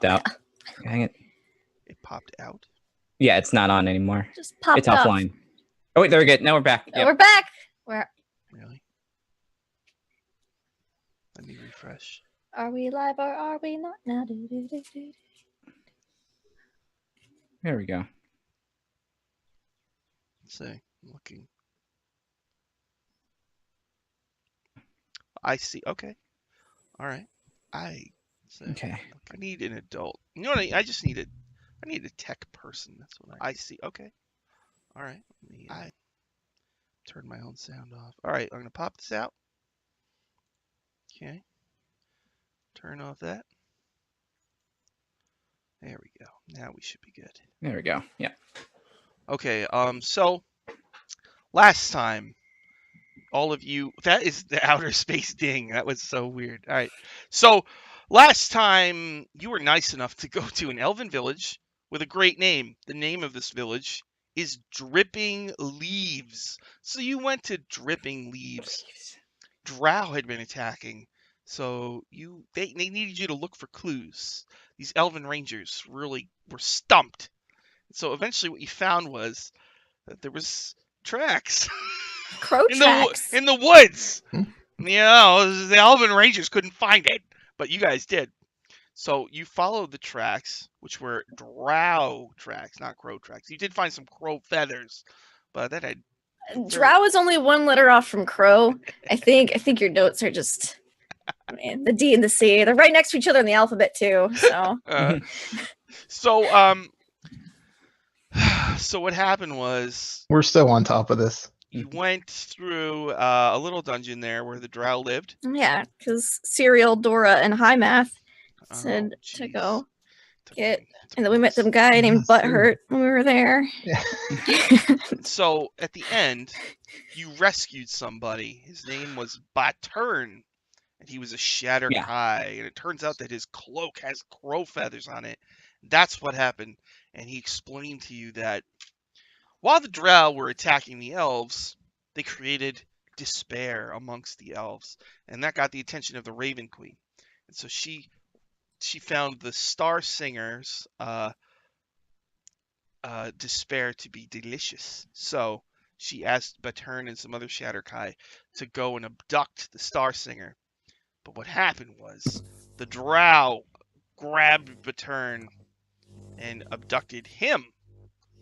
out. Hang it. It popped out. Yeah, it's not on anymore. Just popped It's offline. Oh wait, there we go. Now we're back. Yep. We're back. Really? Let me refresh. Are we live or are we not now? There we go. Let's see. I'm looking. I see. Okay. All right. Okay. I need an adult. You know what? I need a tech person. That's what I see. Okay. All right. I turn my own sound off. All right. I'm gonna pop this out. Okay. Turn off that. There we go. Now we should be good. There we go. Yeah. Okay. So last time, all of you. That is the outer space ding. That was so weird. All right. So last time you were nice enough to go to an elven village with a great name. The name of this village is Dripping Leaves. So you went to Dripping Leaves. Drow had been attacking, so they needed you to look for clues. These elven rangers really were stumped. So eventually what you found was that there was tracks. Crow tracks. In the woods. You know, the elven rangers couldn't find it, but you guys did. So you followed the tracks, which were drow tracks, not crow tracks. You did find some crow feathers, but that had... Drow is only one letter off from crow. I think your notes are just... Man, the D and the C. They're right next to each other in the alphabet, too. So, so what happened was... We're still on top of this. You went through a little dungeon there where the drow lived. Yeah, because Serial, Dora, and High Math said to go get... And then we met some guy named Butthurt when we were there. Yeah. So at the end, you rescued somebody. His name was Baturn, and he was a Shatter Kai. And it turns out that his cloak has crow feathers on it. That's what happened. And he explained to you that while the drow were attacking the elves, they created despair amongst the elves, and that got the attention of the Raven Queen. And so she found the Star Singer's despair to be delicious. So she asked Baturn and some other Shatterkai to go and abduct the Star Singer. But what happened was the drow grabbed Baturn and abducted him.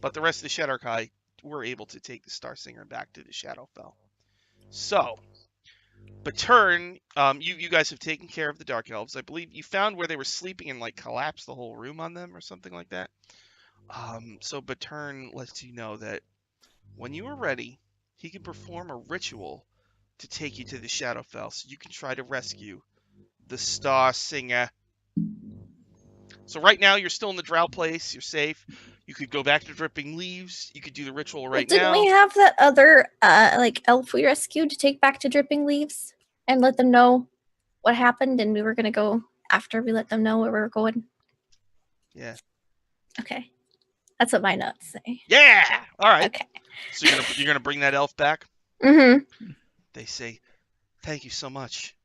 But the rest of the Shatterkai were able to take the Star Singer back to the Shadowfell. So Baturn, you guys have taken care of the Dark Elves. I believe you found where they were sleeping and like collapsed the whole room on them or something like that. So Baturn lets you know that when you are ready, he can perform a ritual to take you to the Shadowfell so you can try to rescue the Star Singer. So right now you're still in the Drow place. You're safe. You could go back to Dripping Leaves. You could do the ritual right now. Didn't we have that other elf we rescued to take back to Dripping Leaves and let them know what happened? And we were gonna go after we let them know where we were going. Yeah. Okay, that's what my notes say. Yeah. All right. Okay. So you're gonna bring that elf back? Mm-hmm. They say, "Thank you so much.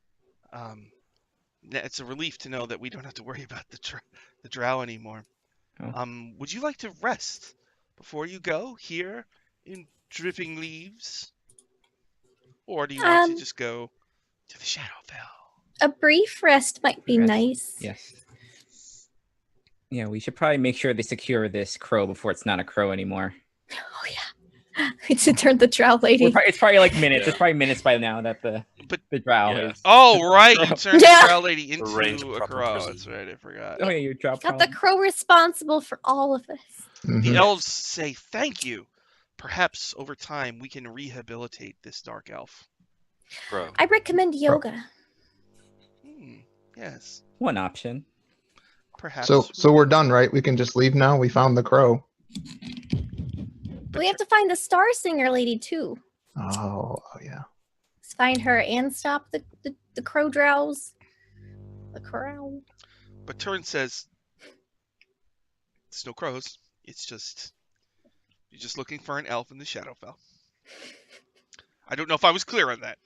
It's a relief to know that we don't have to worry about the drow anymore. Oh. Would you like to rest before you go here in Dripping Leaves? Or do you want to just go to the Shadowfell? A brief rest might be nice. Yes. Yeah, we should probably make sure they secure this crow before it's not a crow anymore. Oh, yeah. We should turn the drow lady. It's probably like minutes. Yeah. It's probably minutes by now that the drow is. Oh, right. You turned the drow lady into a crow. That's right. I forgot. Oh, yeah, your drow. Got the crow responsible for all of us. Mm-hmm. The elves say thank you. Perhaps over time we can rehabilitate this dark elf. Bro. I recommend yoga. Yes. One option. Perhaps. So we're done, right? We can just leave now. We found the crow. We have to find the Star Singer lady too. Oh yeah. Let's find her and stop the crow drows. The crow. But Turin says, "It's no crows. It's just you're just looking for an elf in the Shadowfell." I don't know if I was clear on that.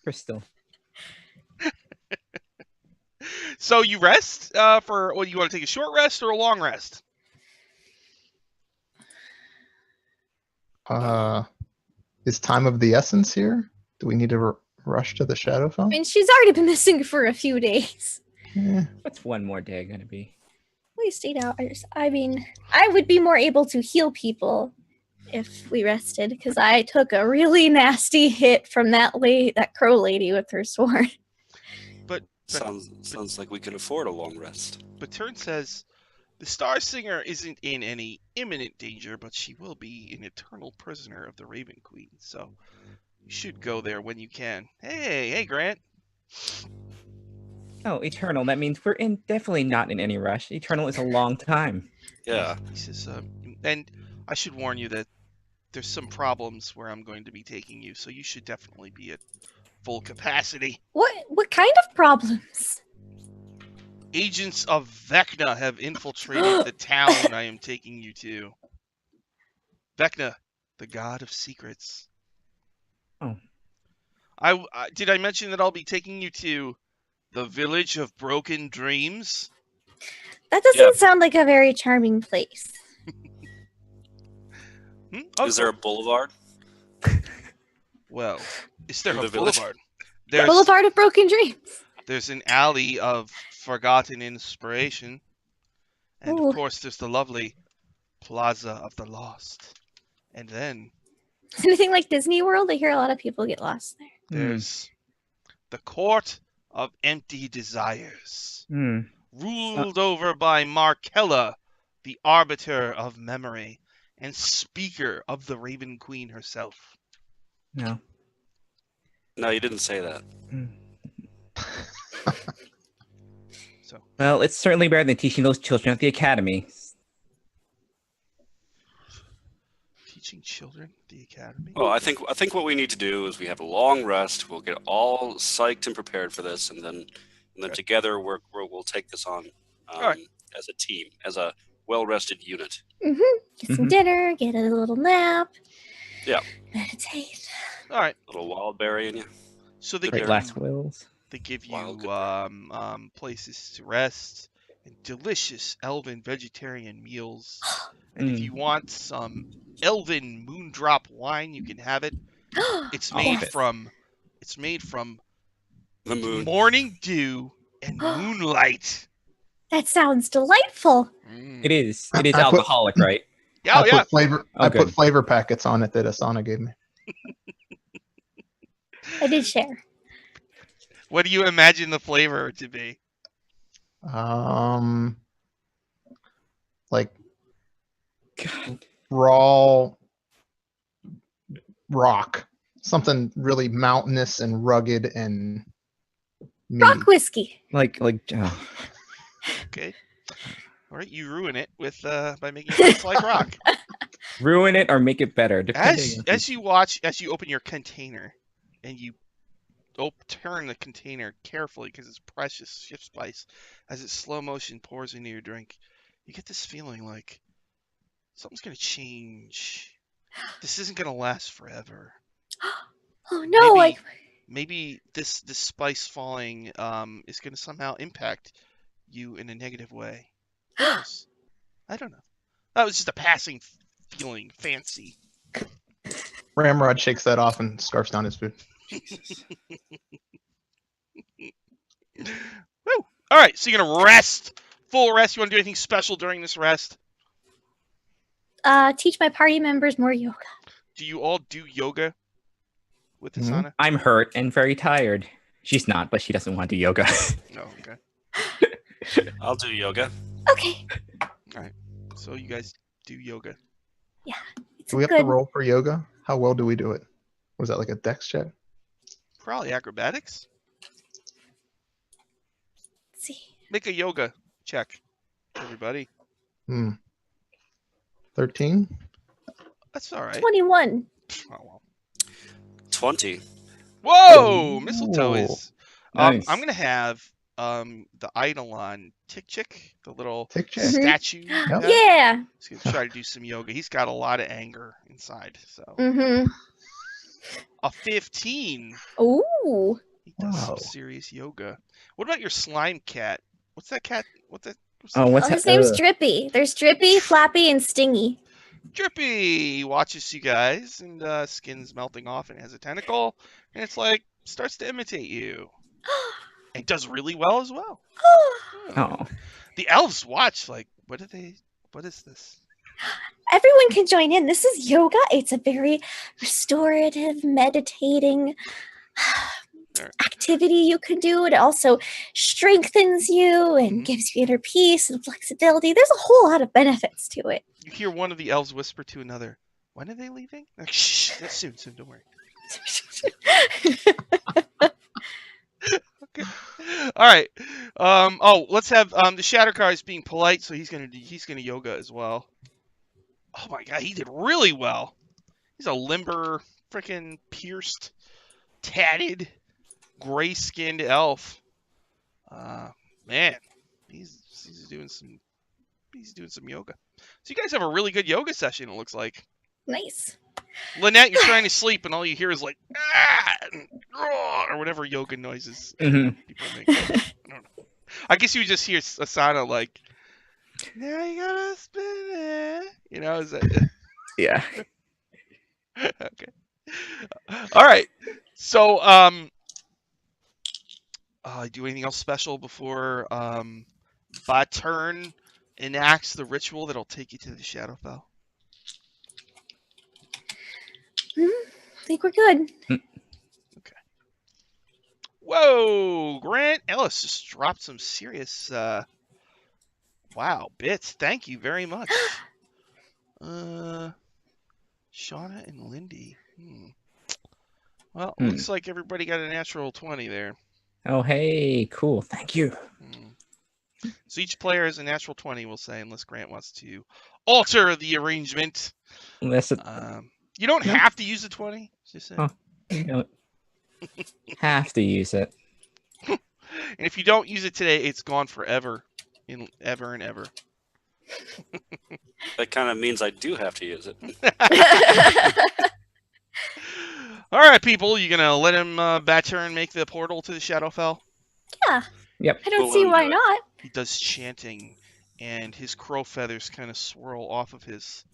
Crystal. So you rest for what? You want to take a short rest or a long rest? Is time of the essence here? Do we need to rush to the I Shadowfell? mean, she's already been missing for a few days. Eh, What's one more day gonna be? We stayed out. I mean, I would be more able to heal people if we rested, because I took a really nasty hit from that crow lady with her sword. Sounds like we could afford a long rest. But Turn says the Star Singer isn't in any imminent danger, but she will be an eternal prisoner of the Raven Queen. So you should go there when you can. Hey, Grant. Oh, eternal. That means we're definitely not in any rush. Eternal is a long time. Yeah. He says, and I should warn you that there's some problems where I'm going to be taking you, so you should definitely be at full capacity. What kind of problems? Agents of Vecna have infiltrated the town I am taking you to. Vecna, the god of secrets. Oh. Did I mention that I'll be taking you to the village of broken dreams? That doesn't sound like a very charming place. Is there a boulevard? Well, is there In a the village? boulevard? Boulevard of Broken Dreams. There's an alley of forgotten inspiration. And Ooh. of course, there's the lovely Plaza of the Lost. And then Anything like Disney World? I hear a lot of people get lost there. there's the Court of Empty Desires, ruled over by Markella, the Arbiter of Memory, and Speaker of the Raven Queen herself. No. No, you didn't say that. So, Well, it's certainly better than teaching those children at the academy. teaching children at the academy? Well, I think what we need to do is we have a long rest. We'll get all psyched and prepared for this, and then together we'll take this on right. as a team, as a well-rested unit. Get some dinner, get a little nap. Yeah. Meditate. All right. A little wild berry in you. So they Great give last wills. They give you Wild good places to rest and delicious elven vegetarian meals. And if you want some elven moondrop wine, you can have it. It's made Yes. from The moon. morning dew and moonlight. That sounds delightful. It is. It is I put- alcoholic, right? Yeah, I put flavor. Oh, I good. put flavor packets on it that Asana gave me. I did share. What do you imagine the flavor to be? Like God. raw rock, something really mountainous and rugged and meaty. Rock whiskey. Like oh. Okay. All right, you ruin it with by making it taste like rock. Ruin it or make it better. Depending on- As you open your container, and you turn the container carefully because it's precious ship spice, as it slow motion pours into your drink, you get this feeling like something's gonna change. This isn't gonna last forever. Oh no! Maybe this spice falling is gonna somehow impact you in a negative way. Who knows? I don't know. That was just a passing feeling, fancy. Ramrod shakes that off and scarfs down his food. Woo! All right, so you're gonna rest, full rest. You want to do anything special during this rest? Teach my party members more yoga. Do you all do yoga with Mhm. Asana? I'm hurt and very tired. She's not, but she doesn't want to do yoga. No, okay. I'll do yoga. Okay. So you guys do yoga. It's Do we have good. to roll for yoga? How well do we do it? Was that like a dex check? Probably acrobatics. Let's see. Make a yoga check, everybody. 13? That's all right. 21. Oh, well. 20. Whoa! Mistletoe is. Nice. I'm gonna have the Eidolon Tick Chick, the little Tick Chick. statue. Yep. guy. Yeah. He's gonna try to do some yoga. He's got a lot of anger inside. So Mm-hmm. a 15. Ooh. He does some Wow. serious yoga. What about your slime cat? What's that cat? What's that Oh, what's Oh, that? his name's Ugh. Drippy. There's Drippy, Flappy, and Stingy. Drippy? He watches you guys, and skin's melting off, and has a tentacle, and it's like starts to imitate you, and does really well as well. Oh. The elves watch, like, what are they? What is this? Everyone can join in. This is yoga. It's a very restorative, meditating activity you can do. It also strengthens you and Mhm. gives you inner peace and flexibility. There's a whole lot of benefits to it. You hear one of the elves whisper to another, "When are they leaving?" Like, shh, that's soon, don't worry. Okay. All right. Oh, let's have the Shattercar is being polite, so he's gonna yoga as well. Oh my god, he did really well. He's a limber, freaking pierced, tatted, gray-skinned elf. Man, he's doing some yoga. So you guys have a really good yoga session. It looks like. Nice. Lynette, you're trying to sleep, and all you hear is like ah, and, or whatever yoga noises Mhm. people make. I don't know. I guess you just hear Asana like, now you gotta spin it. You know, is that Yeah. okay? All right. So, do anything else special before Baturn enacts the ritual that'll take you to the Shadowfell? I think we're good. Whoa, Grant Ellis just dropped some serious wow bits. Thank you very much. Shauna and Lindy. Well, looks like everybody got a natural 20 there. Oh, hey, cool. Thank you. So each player has a natural 20, we'll say, unless Grant wants to alter the arrangement. Listen, You don't No. have to use a 20. Just saying. Oh. you don't have to use it. And if you don't use it today, it's gone forever. Ever and ever. That kind of means I do have to use it. All right, people, you gonna let him Baturn make the portal to the Shadowfell? Yeah. Yep. I don't We'll see let him why do it. not. He does chanting, and his crow feathers kind of swirl off of his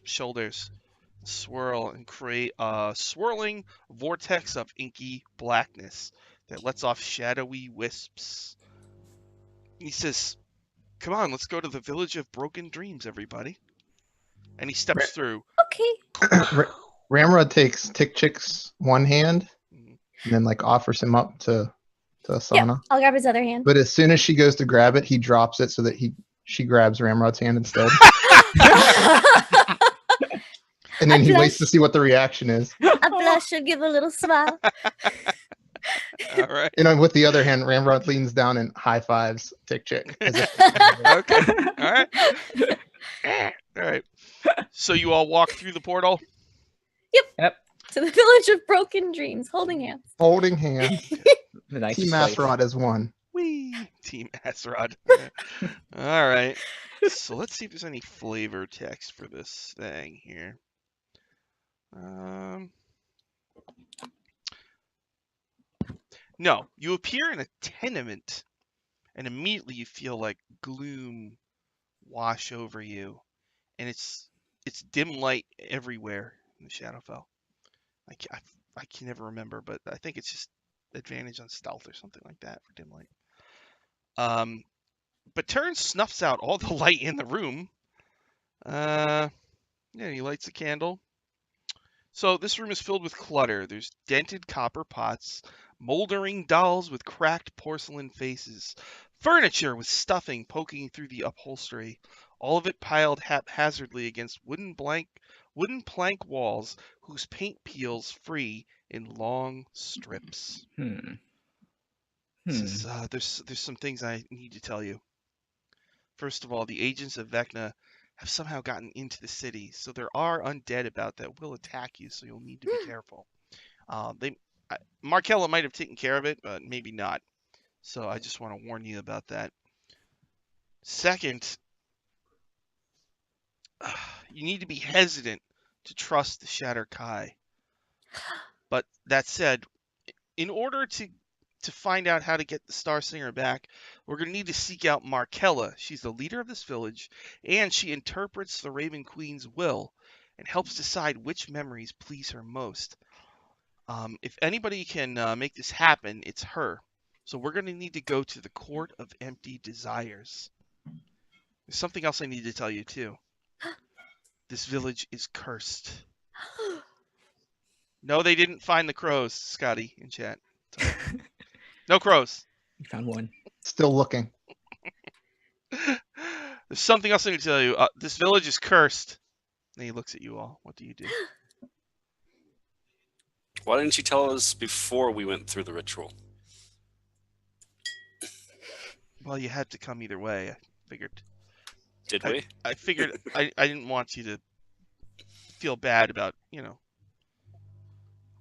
shoulders, swirl and create a swirling vortex of inky blackness that lets off shadowy wisps. He says, "Come on, let's go to the village of broken dreams, everybody." And he steps through. Okay. Ramrod takes Tick Chick's one hand Mhm. and then like offers him up to Yeah, Asana. I'll grab his other hand. But as soon as she goes to grab it, he drops it so that she grabs Ramrod's hand instead. And then I he waits to blush. see what the reaction is. I blush and give a little smile. All right. And then with the other hand, Ramrod leans down and high fives Tick Chick. As if Okay. All right. All right. So you all walk through the portal. To the village of broken dreams, holding hands. holding hands. The nice Team place. Azeroth has won. Wee, Team Azeroth. All right. So let's see if there's any flavor text for this thing here. No, you appear in a tenement, and immediately you feel like gloom wash over you, and it's dim light everywhere in the Shadowfell. I can never remember, but I think it's just advantage on stealth or something like that for dim light. But Turn snuffs out all the light in the room. Yeah, he lights a candle. So this room is filled with clutter. There's dented copper pots, moldering dolls with cracked porcelain faces, furniture with stuffing poking through the upholstery, all of it piled haphazardly against wooden plank walls whose paint peels free in long strips. This is, there's some things I need to tell you. First of all, the agents of Vecna have somehow gotten into the city, so there are undead about that will attack you, so you'll need to be careful. Markella might have taken care of it, but maybe not. So I just want to warn you about that. Second, you need to be hesitant to trust the Shatter Kai. But that said, in order to find out how to get the Star Singer back, we're going to need to seek out Markella. She's the leader of this village, and she interprets the Raven Queen's will and helps decide which memories please her most. If anybody can make this happen, it's her. So we're going to need to go to the Court of Empty Desires. There's something else I need to tell you, too. This village is cursed. No, they didn't find the crows, Scotty, in chat. Sorry. No crows. You found one. Still looking. There's something else I need to tell you. This village is cursed. And he looks at you all. What do you do? Why didn't you tell us before we went through the ritual? Well, you had to come either way. I figured. Did we? I figured I didn't want you to feel bad about,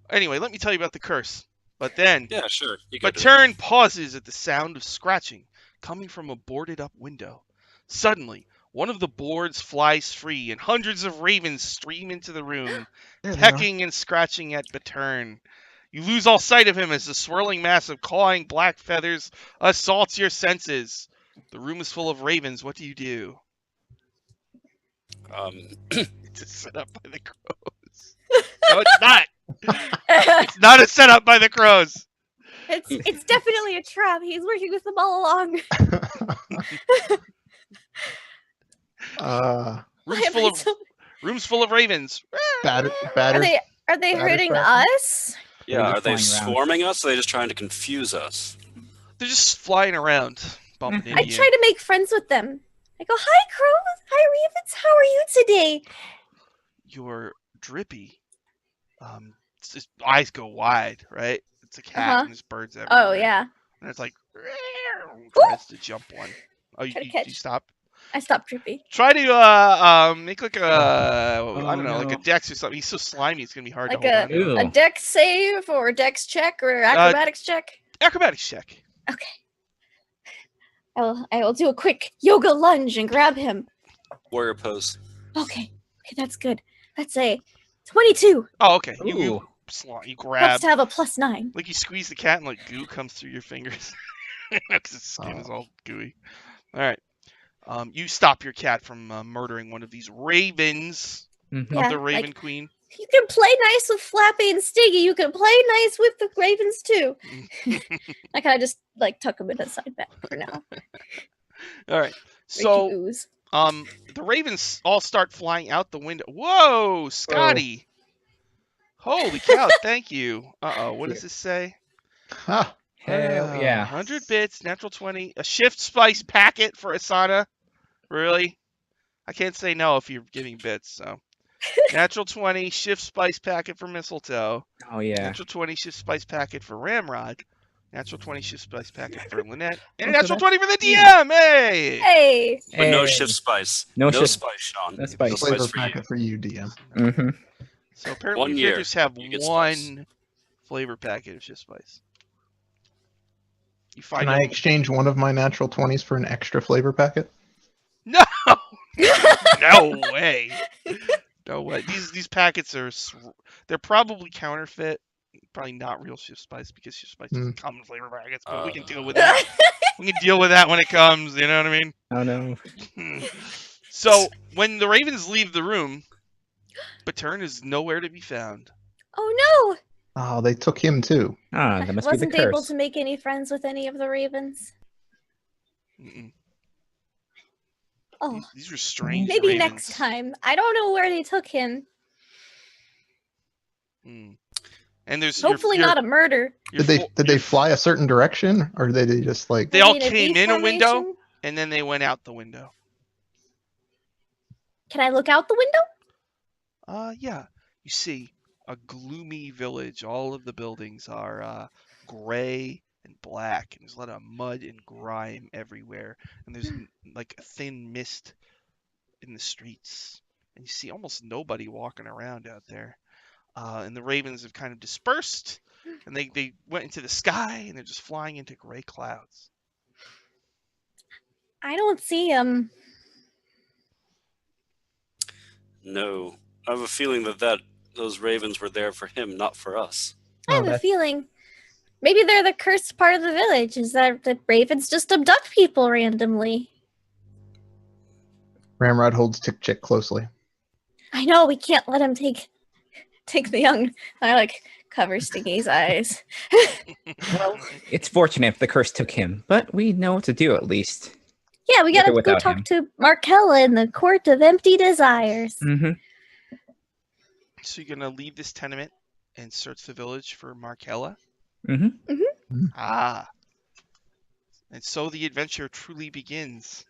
Anyway, let me tell you about the curse. But then, Yeah, sure. You go do it. Turn pauses at the sound of scratching coming from a boarded up window. Suddenly, one of the boards flies free and hundreds of ravens stream into the room, There they are. pecking and scratching at Baturn. You lose all sight of him as the swirling mass of clawing black feathers assaults your senses. The room is full of ravens. What do you do? It's a setup by the crows. No, it's not. It's not a setup by the crows. It's definitely a trap. He's working with them all along. Rooms full of ravens. Are Batters. they Batter hurting tracking? us? They're Yeah, just are they flying around. swarming us? Or are they just trying to confuse us? They're just flying around, bumping I into try you. to make friends with them. I go, hi, crows. Hi, ravens. How are you today? You're drippy. His eyes go wide, right? It's a cat Uh-huh. and there's birds everywhere. Oh, yeah. And it's like tries to jump one. Oh, Try to you catch. stop. I stopped drippy. Try to make like a I don't know, like a no. dex or something. He's so slimy, it's gonna be hard Like to hold on to. Ew. A dex save or a dex check or acrobatics check? Acrobatics check. Okay. I will do a quick yoga lunge and grab him. Warrior pose. Okay, that's good. That's a 22. Oh, okay. You Ooh. Helps grab, to have a +9. like you squeeze the cat and like goo comes through your fingers because its skin is all gooey. All right. You stop your cat from murdering one of these ravens Mhm. Yeah, of the Raven like- Queen. You can play nice with Flappy and Stiggy. You can play nice with the ravens too. I kind of just like tuck them in a side back for now. All right. Make So you ooze. the ravens all start flying out the window. Whoa, Scotty! Holy cow! Thank you. What does this say? Huh. Hell yeah. 100 bits, natural 20, a shift spice packet for Asana. Really? I can't say no if you're giving bits. So, natural 20, shift spice packet for Mistletoe. Oh yeah. Natural 20, shift spice packet for Ramrod. Natural 20, shift spice packet for Lynette. And Oh, a so natural that's 20 for the DM. Hey! Hey, But no Hey. shift spice. No shift- spice, Sean. no spice. No Flavor spice for you. packet for you, DM. Mm-hmm. So apparently, 1 your year, characters have you get one spice. flavor packet of shift spice. You find Can I exchange one of my natural 20s for an extra flavor packet? No, no way, no way. These packets are they're probably counterfeit, probably not real shift spice because shift spice doesn't come in flavor packets. But we can deal with that. We can deal with that when it comes. You know what I mean? Oh no. So when the ravens leave the room, Baturn is nowhere to be found. oh Oh, they took him too. Ah, no! that I must be the wasn't able curse. to make any friends with any of the ravens. Mm-mm. Oh, These are strange. maybe ravens. next time. I don't know where they took him. Mm. And there's Hopefully not a murder. Did they fly a certain direction, or did they just like? They all Maybe came V in a window formation? and then they went out the window. Can I look out the window? Yeah. You see a gloomy village. All of the buildings are gray and black, and there's a lot of mud and grime everywhere. And there's like a thin mist in the streets, and you see almost nobody walking around out there. And the ravens have kind of dispersed, and they went into the sky, and they're just flying into gray clouds. I don't see him. No. I have a feeling that those ravens were there for him, not for us. I have Oh, a that's- feeling Maybe they're the cursed part of the village. Is that the ravens just abduct people randomly? Ramrod holds Tick Chick closely. I know, we can't let him take the young. I like cover Stingy's eyes. Well, it's fortunate if the curse took him, but we know what to do at least. Yeah, we With or gotta go without talk him. to Markella in the Court of Empty Desires. Mm-hmm. So you're gonna leave this tenement and search the village for Markella? Mm-hmm. Ah. And so the adventure truly begins.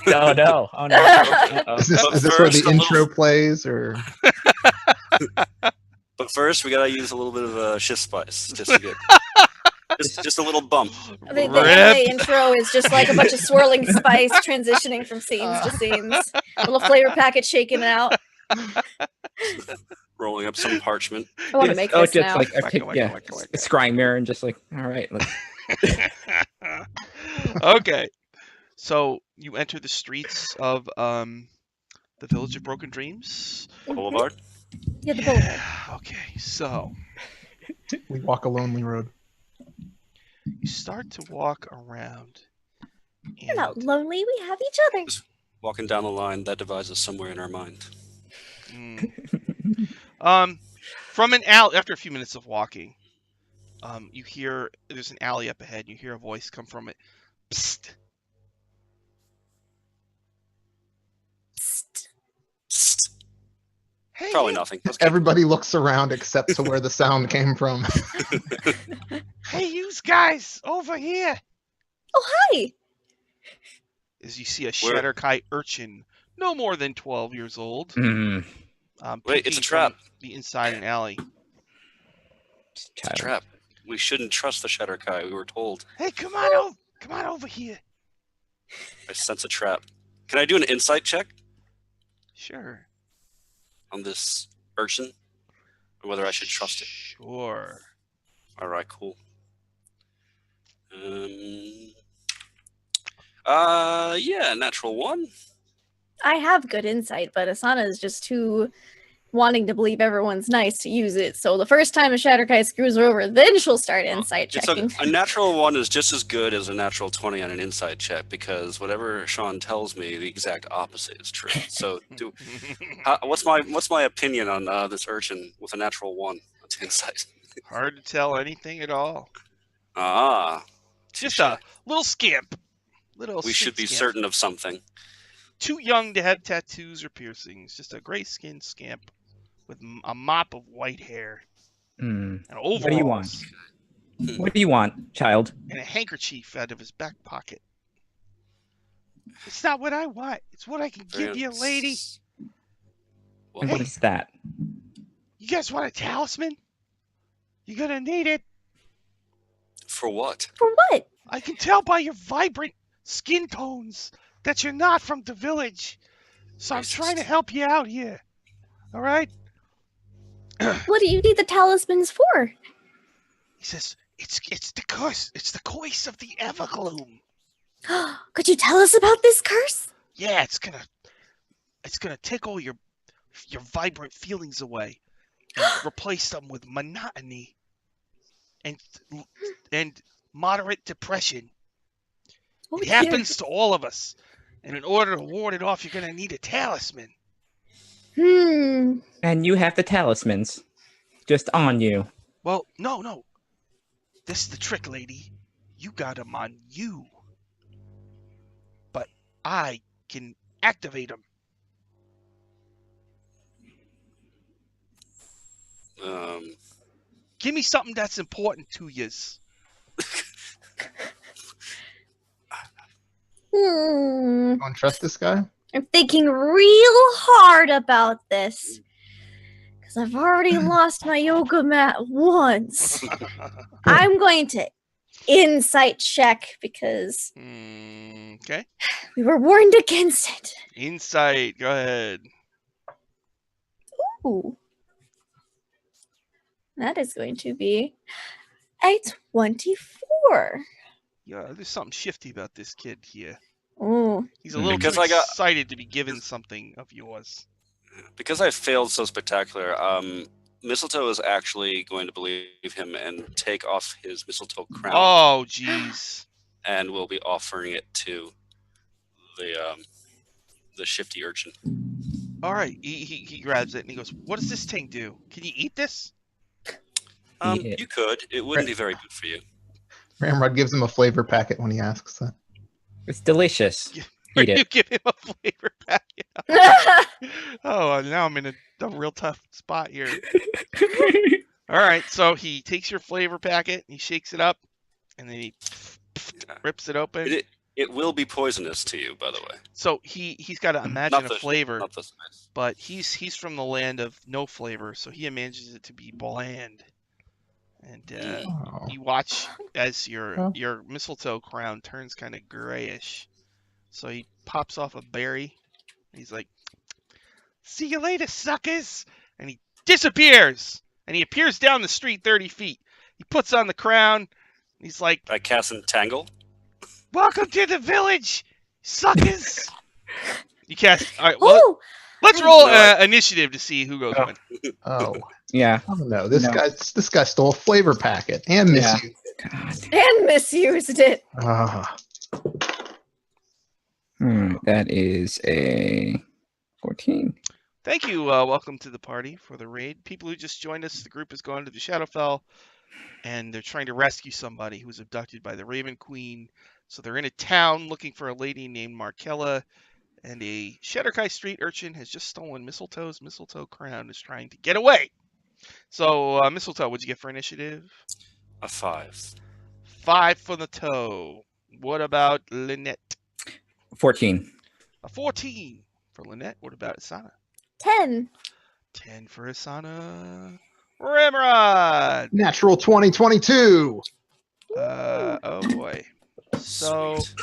Oh no! Oh no! Uh-oh. Is this where first, the a intro little- plays, or But first, we gotta use a little bit of shift spice just to get just a little bump. The Rip. anime intro is just like a bunch of swirling spice transitioning from scenes to scenes. Little flavor packet shaking out. Rolling up some parchment. I want to make this just now. like Wacka. scrying mirror and just like, all right, let's Okay. So you enter the streets of the village of Broken Dreams. Boulevard. Yeah, the boulevard. Yeah, okay, so we walk a lonely road? you start to walk around. We're not And, lonely. We have each other. Walking down the line that divides us somewhere in our mind. from an alley, after a few minutes of walking, you hear there's an alley up ahead. You hear a voice come from it. Psst. Psst. Psst. Hey, Probably you, nothing. Let's keep- Everybody looks around except to where the sound came from. hey, you guys over here. Oh, hi. As you see a Where- Shatterkai urchin, no more than 12 years old. Mm, Wait, it's a peeking trap. from the inside an alley. It's a trap. We shouldn't trust the Shatterkai. We were told. Hey, come on over here. I sense a trap. Can I do an insight check Sure. on this urchin? Or whether I should trust it? Sure. All right, cool. Yeah, natural one. I have good insight, but Asana is just too wanting to believe everyone's nice to use it. So the first time a Shatterkai screws her over, then she'll start insight It's checking. a natural one is just as good as a natural 20 on an insight check because whatever Sean tells me, the exact opposite is true. So, what's my opinion on this urchin with a natural one on insight? Hard to tell anything at all. Ah, Just touche. a little scamp. Little We should street be scamp. certain of something. Too young to have tattoos or piercings. Just a gray-skinned scamp with a mop of white hair mm. and overalls. What do you want? What do you want, child? And a handkerchief out of his back pocket. It's not what I want. It's what I can give you, lady. And what What? is that? You guys want a talisman? You're gonna need it. For what? For what? I can tell by your vibrant skin tones that you're not from the village. So I'm trying to help you out here. All right? What do you need the talismans for? He says, it's the curse. It's the curse of the Evergloom. Could you tell us about this curse? Yeah, it's gonna take all your vibrant feelings away and replace them with monotony and moderate depression. Oh, It dear. happens to all of us. And in order to ward it off, you're gonna need a talisman. Hmm. And you have the talismans just on you. Well, no. This is the trick, lady. You got them on you. But I can activate them. Give me something that's important to yous. Hmm. Don't trust this guy? I'm thinking real hard about this. Because I've already lost my yoga mat once. I'm going to insight check because Okay. we were warned against it. Insight. Go ahead. Ooh. That is going to be a 24. Yeah, there's something shifty about this kid here. Ooh. He's a little Because too I got- excited to be given something of yours. Because I failed so spectacular, Mistletoe is actually going to believe him and take off his mistletoe crown, Oh, jeez. and will be offering it to the shifty urchin. All right. He grabs it and he goes, "What does this thing do? Can you eat this?" Yeah. You could. It wouldn't be very good for you. Ramrod gives him a flavor packet when he asks that. It's delicious. Or Eat you it. give him a flavor packet. Oh, now I'm in a real tough spot here. All right, so he takes your flavor packet, he shakes it up, and then he rips it open. It will be poisonous to you, by the way. So he's got to imagine a flavor, Not the spice. but he's from the land of no flavor, so he imagines it to be bland. And Oh. you watch as Oh. your mistletoe crown turns kind of grayish. So he pops off a berry. He's like, "See you later, suckers!" And he disappears. And he appears down the street 30 feet. He puts on the crown. He's like, I cast Entangle. "Welcome to the village, suckers!" You cast. All right, well, Oh, let's roll No, initiative to see who goes Oh. when. Oh. Yeah. Oh no, this No. guy stole a flavor packet and Yeah. misused it. God. and misused it. Ah. That is a 14. Thank you. Welcome to the party for the raid. People who just joined us, the group has gone to the Shadowfell, and they're trying to rescue somebody who was abducted by the Raven Queen. So they're in a town looking for a lady named Markella, and a Shadowkai street urchin has just stolen Mistletoe's mistletoe crown and is trying to get away. So, Mistletoe, what'd you get for initiative? A 5. 5 for the toe. What about Lynette? 14. A 14 for Lynette. What about Asana? 10. 10 for Asana. Ramrod! Natural 2022. Oh boy. So, Sweet.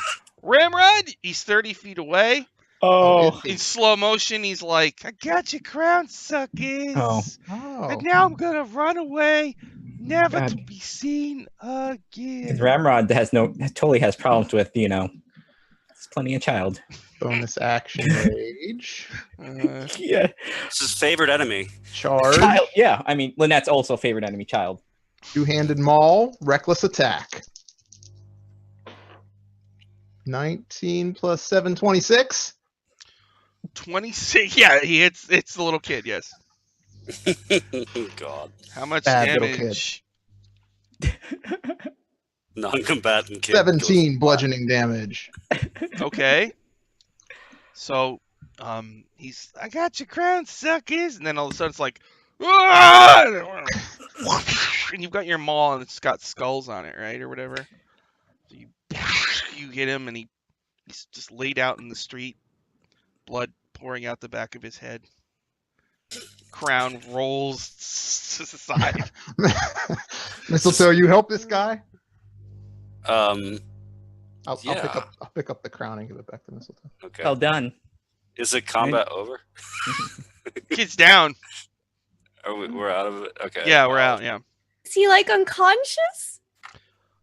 Ramrod, he's 30 feet away. Oh. In slow motion, he's like, "I got your crown, suckers. Oh. Oh. And now I'm gonna run away, never God. to be seen again." Because Ramrod totally has problems with, it's plenty of child. Bonus action rage. Yeah. It's his favorite enemy. Charge. Child. Yeah. I mean, Lynette's also favorite enemy, child. Two-handed maul. Reckless attack. 19 plus 7, 26. 26. Yeah, he hits the little kid. Yes. God. How much Bad little damage? Non-combatant kid. 17 bludgeoning damage. Okay. So, he's, "I got your crown, suckers," and then all of a sudden it's like, "Ah!" And you've got your maul and it's got skulls on it, right, or whatever. So you hit him and he's just laid out in the street, blood pouring out the back of his head. Crown rolls to the side. Mistletoe, you help this guy? Um. I'll Yeah. pick up the crown and give it back to Mistletoe. Okay. Well done. Is the combat over? Kid's down. We're out of it. Okay. Yeah, we're out. Yeah. Is he like unconscious?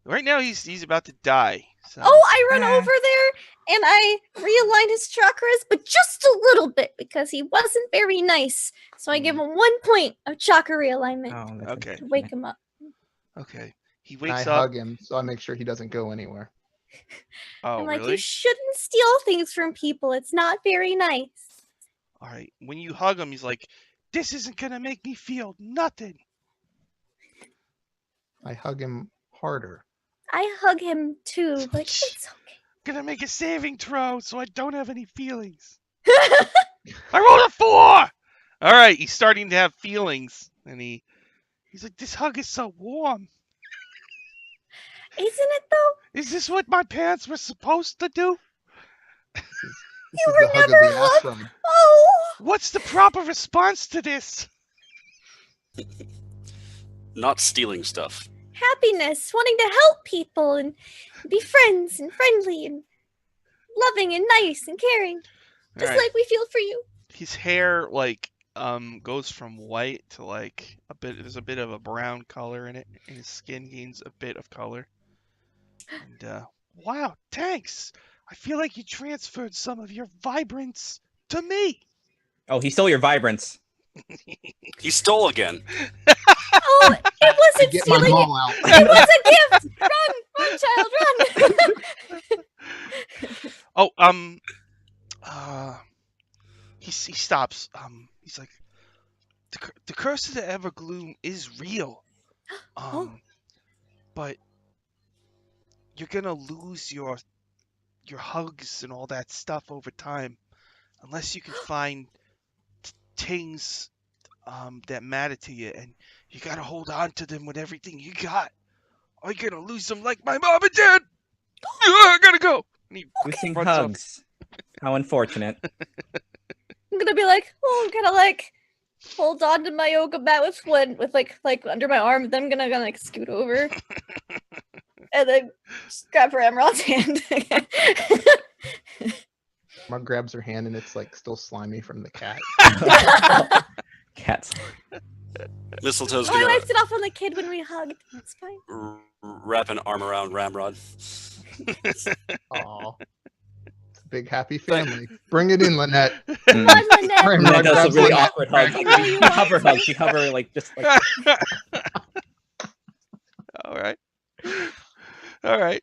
Right now he's about to die. So. Oh, I run over there and I realign his chakras, but just a little bit because he wasn't very nice. So I give him 1 point of chakra realignment Oh, that's Okay. to wake him up. Okay. He I wakes up. hug him, so I make sure he doesn't go anywhere. Oh, I'm like, really? you shouldn't steal things from people. It's not very nice. All right. When you hug him, he's like, "This isn't gonna make me feel nothing." I hug him harder. I hug him too, like it's Gonna make a saving throw so I don't have any feelings. okay. I rolled a 4. All right. He's starting to have feelings, and he's like, "This hug is so warm. Isn't it though? Is this what my parents were supposed to do? This You is were the hug never of the hugged. ashram. Oh, What's the proper response to this?" Not stealing stuff. happiness, wanting to help people and be friends and friendly and loving and nice and caring, All just right. like we feel for you. His hair goes from white to like there's a bit of a brown color in it, and his skin gains a bit of color. And wow, thanks. I feel like you transferred some of your vibrance to me. Oh, he stole your vibrance. He stole again. Oh, it I wasn't get my stealing. maul out. It was a gift. Run, child, run. Oh, he stops. He's like, the curse of the Evergloom is real. Oh. But you're gonna lose your hugs and all that stuff over time, unless you can find things that matter to you, and you gotta hold on to them with everything you got, or you're gonna lose them like my mom and dad. I gotta go. And he Losing runs off. hugs. How unfortunate. I'm gonna be like, oh, I'm gonna like hold on to my yoga mat with one with like under my arm. Then I'm gonna like scoot over and then just grab her emerald's hand. Mug grabs her hand and it's like still slimy from the cat. Cats. Mistletoe's Oh, I gonna wiped it off on the kid when we hugged. It's fine. wrap an arm around Ramrod. Aw. It's a big happy family. Bring it in, Lynette. Mm. Run, Lynette. Ramrod That was a grabs really Lynette. awkward hug. I know you want Hover to. hug. She hover like just like All right. All right.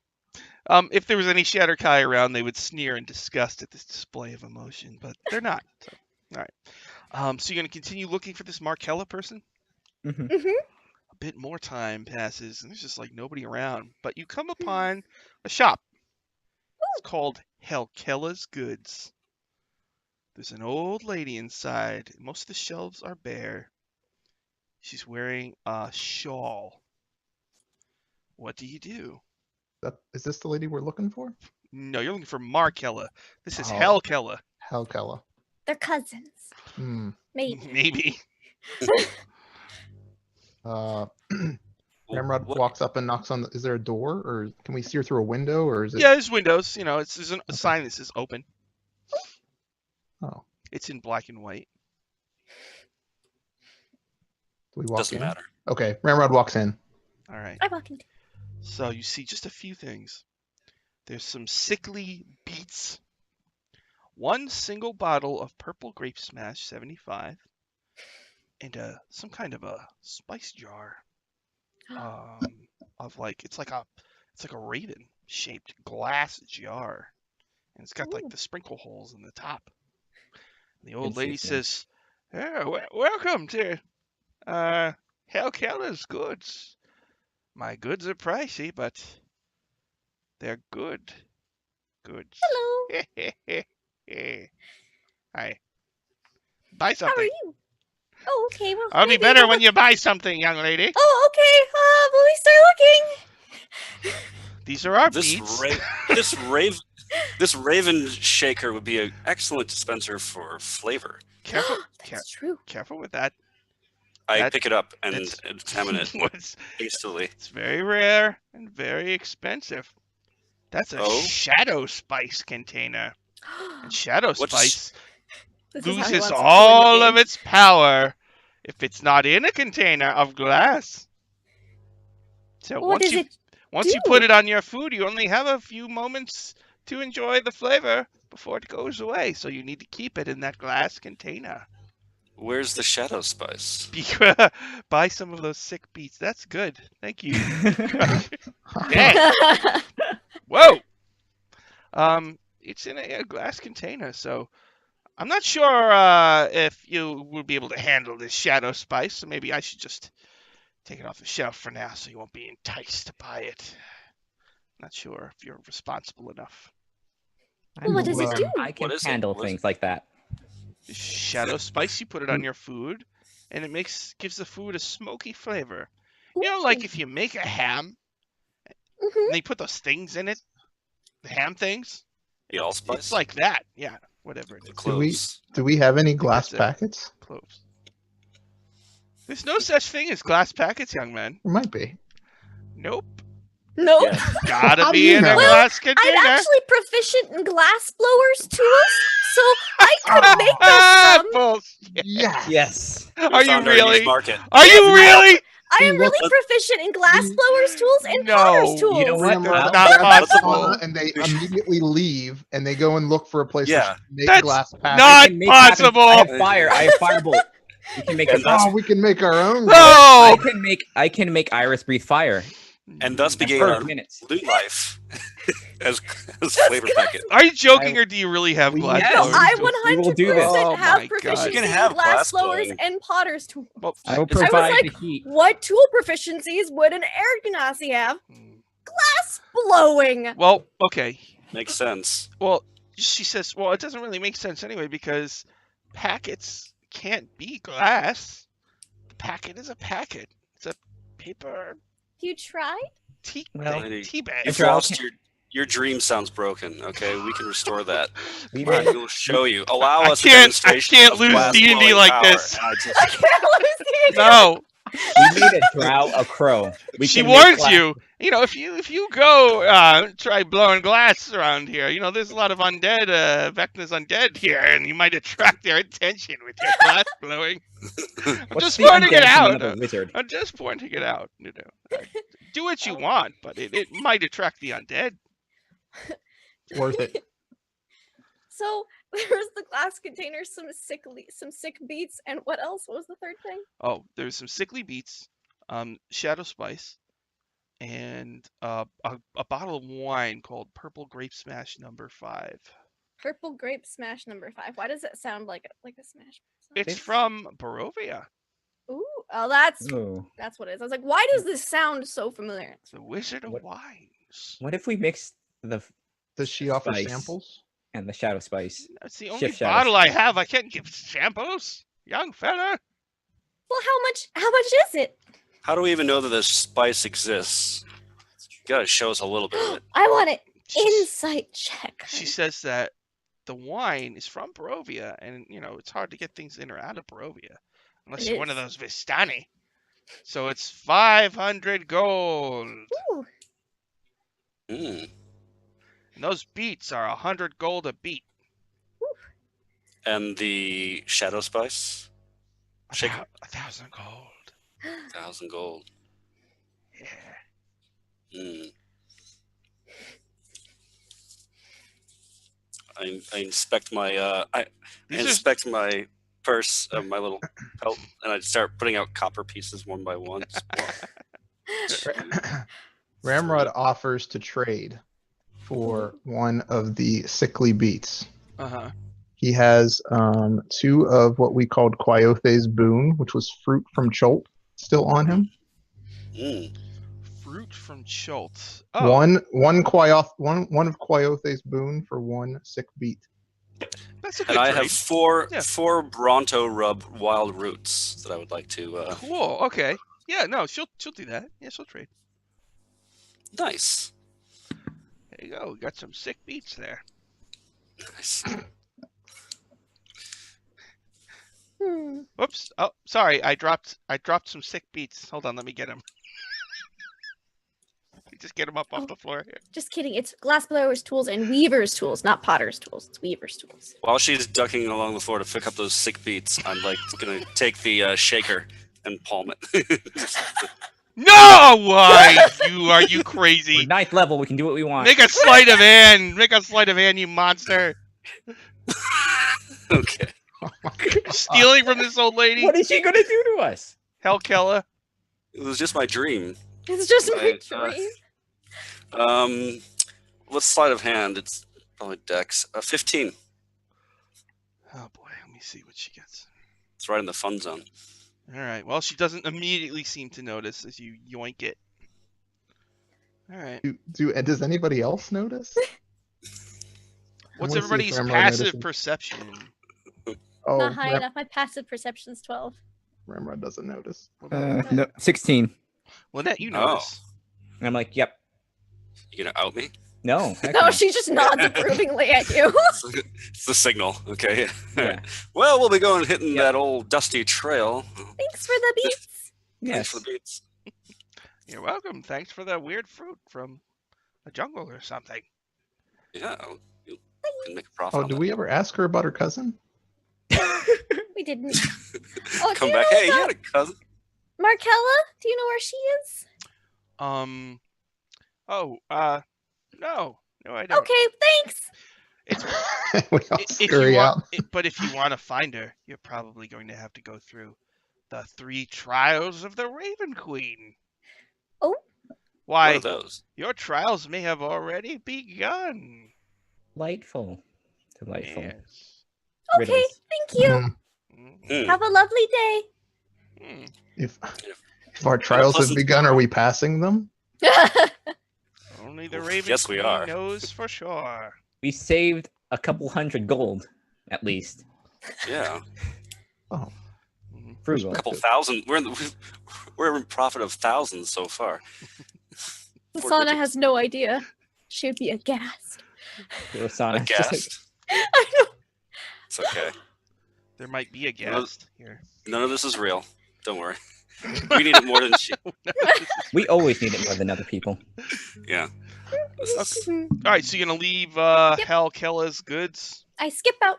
If there was any Shatterkai around, they would sneer in disgust at this display of emotion, but they're not. So, all right. So you're gonna continue looking for this Markella person? Mhm. A bit more time passes, and there's just like nobody around. But you come upon a shop. It's called Helkella's Goods. There's an old lady inside. Most of the shelves are bare. She's wearing a shawl. What do you do? Is this the lady we're looking for? No, you're looking for Markella. This is Oh. Helkella. Helkella. They're cousins. Hmm. Maybe. Maybe. Ramrod walks up and knocks on the. Is there a door, or can we see her through a window, or is it? Yeah, there's windows. You know, there's a sign that says open. Oh, It's in black and white. do we walk Doesn't in? matter. Okay, Ramrod walks in. All right. I walk into. So you see just a few things. There's some sickly beets. One single bottle of purple grape smash 75. And some kind of a spice jar. Of like it's like a raven shaped glass jar. And it's got like Ooh. the sprinkle holes in the top. And the old lady Interesting. says, "Oh, welcome to Helkella's Goods. My goods are pricey, but they're good goods." Hello. Hi. Buy How are something. you? Oh, okay. Well, I'll be maybe better we'll when look- you buy something, young lady. Oh, okay. Will we start looking? These are our This beets. this raven shaker would be an excellent dispenser for flavor. Careful, That's true. careful with that. I That- pick it up and that's- examine it It's hastily. very rare and very expensive. That's a Oh? shadow spice container. And shadow What's- spice This is how he loses wants us to all win the of game. its power if it's not in a container of glass. So What does it once you do? put it on your food, you only have a few moments to enjoy the flavor before it goes away. So you need to keep it in that glass container. Where's the shadow spice? Buy some of those sick beets. That's good. Thank you. Dang. Whoa. It's in a glass container, so I'm not sure if you will be able to handle this shadow spice. So maybe I should just take it off the shelf for now, so you won't be enticed to buy it. Not sure if you're responsible enough. Well, what does it do? I can What is it? handle What is things like that. Shadow spice, you put it on your food, and it gives the food a smoky flavor. You know, like if you make a ham, Mhm. and they put those things in it, the ham things. The allspice? It's like that, yeah. Whatever it the is, cloves. Do we have any glass that's it. packets? cloves. There's no such thing as glass packets, young man. There might be. Nope. Nope. Yeah. Gotta How do be you in a know? glass I'm container. actually proficient in glass blowers tools, so I could make us some. Bullshit. Yes. Yes. Are We you found our niche really? market. Are you really? I am We really look- proficient in glass we- blowers tools and No. potter's tools. You know what? Ramrod That's not grabs possible. Savannah and they immediately leave and they go and look for a place Yeah. to make That's glass packets. not I can make it happen. possible. I have fire. I have firebolt. We can make And a thus- Oh, we can make our own. No! I can make Iris breathe fire. And thus in began 5 our minutes. loot life as flavor packet. Are you joking, or do you really have We- glass Yes. No, blowers? I too? We will do this. 100% Oh have my God. proficiency You can in have glass glass blowers blowing. and potter's tools. Well, I will it's- provide like, the heat. What tool proficiencies would an air genasi have? Glass blowing. Well, okay. Makes sense. Well, she says, well, it doesn't really make sense anyway because packets can't be glass. The packet is a packet. It's a paper You tried? tea, Well, tea bag. You've Drow lost your dream sounds broken. Okay, we can restore that. We Come on, did. we'll show you. Allow I us a can't demonstration of lose glass D&D blowing like power. this. And I just- I can't lose the No, We made a drow a crow. she can make warns glass- you. You know, if you go try blowing glass around here, you know, there's a lot of undead, Vecna's undead here, and you might attract their attention with your glass blowing. I'm What's just the pointing it undead out. of a wizard? I'm just pointing it out. You know, do what you want, but it might attract the undead. Worth it. So there's the glass container, some sick beets, and what else? What was the third thing? Oh, there's some sickly beets, shadow spice, and a bottle of wine called Purple Grape Smash Number 5. Purple grape smash number 5. Why does it sound like a smash? It's It's- from Barovia, Ooh, oh, that's Ooh. what it is. I was like, why does this sound so familiar? the Wizard of What- Wines. What if we mix the Does she offer Spice. samples? and the shadow spice? That's the only Shift shadow bottle I spice. have. I can't give samples, young fella. Well, how much is it? How do we even know that this spice exists? You gotta show us a little bit of it. I want it. She's- Insight check. She says that the wine is from Barovia, and you know it's hard to get things in or out of Barovia unless It you're one of is. those Vistani. So it's 500 gold, Ooh, Mm. and those beets are 100 gold a beet. And the shadow spice, Shake- 1,000 gold. 1,000 gold. Yeah. Mm. I inspect my I These are inspect my purse, my little belt, and I start putting out copper pieces one by one. Ramrod offers to trade for one of the sickly beets. uh-huh. He has 2 of what we called Quiothe's boon, which was fruit from Cholt, still on him. Mm. Fruit from Schultz. Oh, One of Quiothe's boon for 1 sick beet. that's a good And I trade. have four Yeah. 4 Bronto rub wild roots that I would like to. Cool. Okay. Yeah. No, she'll do that. Yeah, she'll trade. Nice. There you go. We got some sick beets there. Nice. hmm. Whoops. Oh, sorry. I dropped some sick beets. Hold on. Let me get them. Just get them up off the floor here. Just kidding. It's glass blower's tools and weaver's tools, not potter's tools. It's weaver's tools. While she's ducking along the floor to pick up those sick beets, I'm like gonna take the shaker and palm it. No! Why? Are you We're crazy? 9th level. We can do what we want. Make a sleight of hand. Make a sleight of hand, you monster. Okay. Oh my God. Stealing from this old lady. What is she gonna do to us? Hell, Kella. It was just my dream. It's just my Right, dream. What's sleight of hand? It's probably Dex. 15. Oh boy. Let me see what she gets. It's right in the fun zone. All right. Well, she doesn't immediately seem to notice as you yoink it. All right. Does anybody else notice? What's wanna see if everybody's Ramrod passive notices. perception? Oh, Not high enough. My passive perception's 12. Ramrod doesn't notice. No, 16. Lynette, you Oh. notice. And I'm like, yep. You gonna out me? No. heck No, no. she just nods approvingly at you. It's the signal. Okay. Yeah. Well, we'll be going hitting Yep. that old dusty trail. Thanks for the beats. Thanks Yes. for the beats. You're welcome. Thanks for that weird fruit from a jungle or something. Yeah, you can make a profit. Oh, on did that. we ever ask her about her cousin? We didn't. Oh, Come do you back. know Hey, you about had a cousin. Markella? Do you know where she is? Oh, no, I don't. Okay, thanks. It's We all if you scurry want, out. but if you want to find her, you're probably going to have to go through the 3 trials of the Raven Queen. Oh. What Why? are those? Your trials may have already begun. Delightful. Delightful. Yes. Okay, Riddles. thank you. Mm, Mhm. Have a lovely day. Hmm. If our trials have pleasant begun, are tomorrow. we passing them? Only the Oof, Raven yes, we Queen are. knows for sure. We saved a couple hundred gold, at least. Yeah, Oh, Mhm. Frugal. a couple Perspective. thousand. We're in profit of thousands so far. Four Sana digits. has no idea. She would be aghast. Rosanna. Just like, Aghast. I know. It's okay. There might be a Well, guest here. None of this is real. Don't worry. We need it more than she. we always need it more than other people. Yeah. This is, All right, so you're gonna leave Hal Kella's goods. I skip out.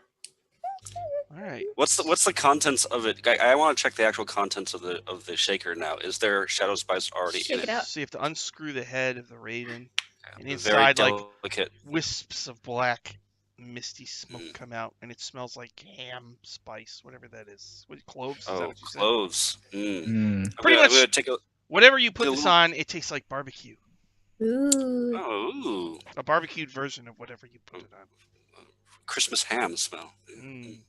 All right. what's the contents of it? I want to check the actual contents of the shaker now. Is there shadow spice already Shake in it it? out. So you have to unscrew the head of the raven, and Very inside, like delicate. wisps of black, misty smoke Mm. come out, and it smells like ham spice, whatever that is. What, cloves? Is that Oh, what you said? cloves. Mm. Mm. Pretty I'm much- gonna take a. Whatever you put The this little- on, it tastes like barbecue. Ooh. Oh, ooh, A barbecued version of whatever you put it on. Christmas ham smell. Mm.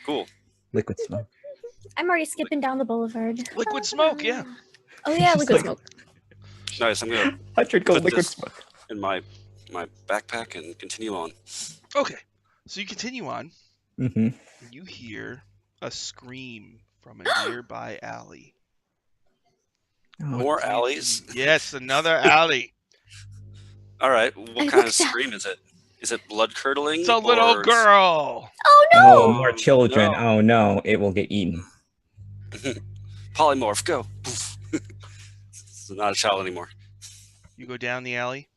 Cool. Liquid smoke. I'm already skipping down the boulevard. Liquid smoke, yeah. Oh yeah, Just liquid like- smoke. Nice. I'm gonna 100 gold Put liquid this- smoke. in my backpack and continue on. Okay, so you continue on, Mm-hmm. and you hear a scream from a nearby alley. More Do you alleys. see? Yes, another alley. All right. I What kind looked of scream is it? Is it blood curdling? It's a little girl. Oh no! Oh, more children. no. Oh no, it will get eaten. Polymorph, go. Poof. It's not a child anymore. You go down the alley.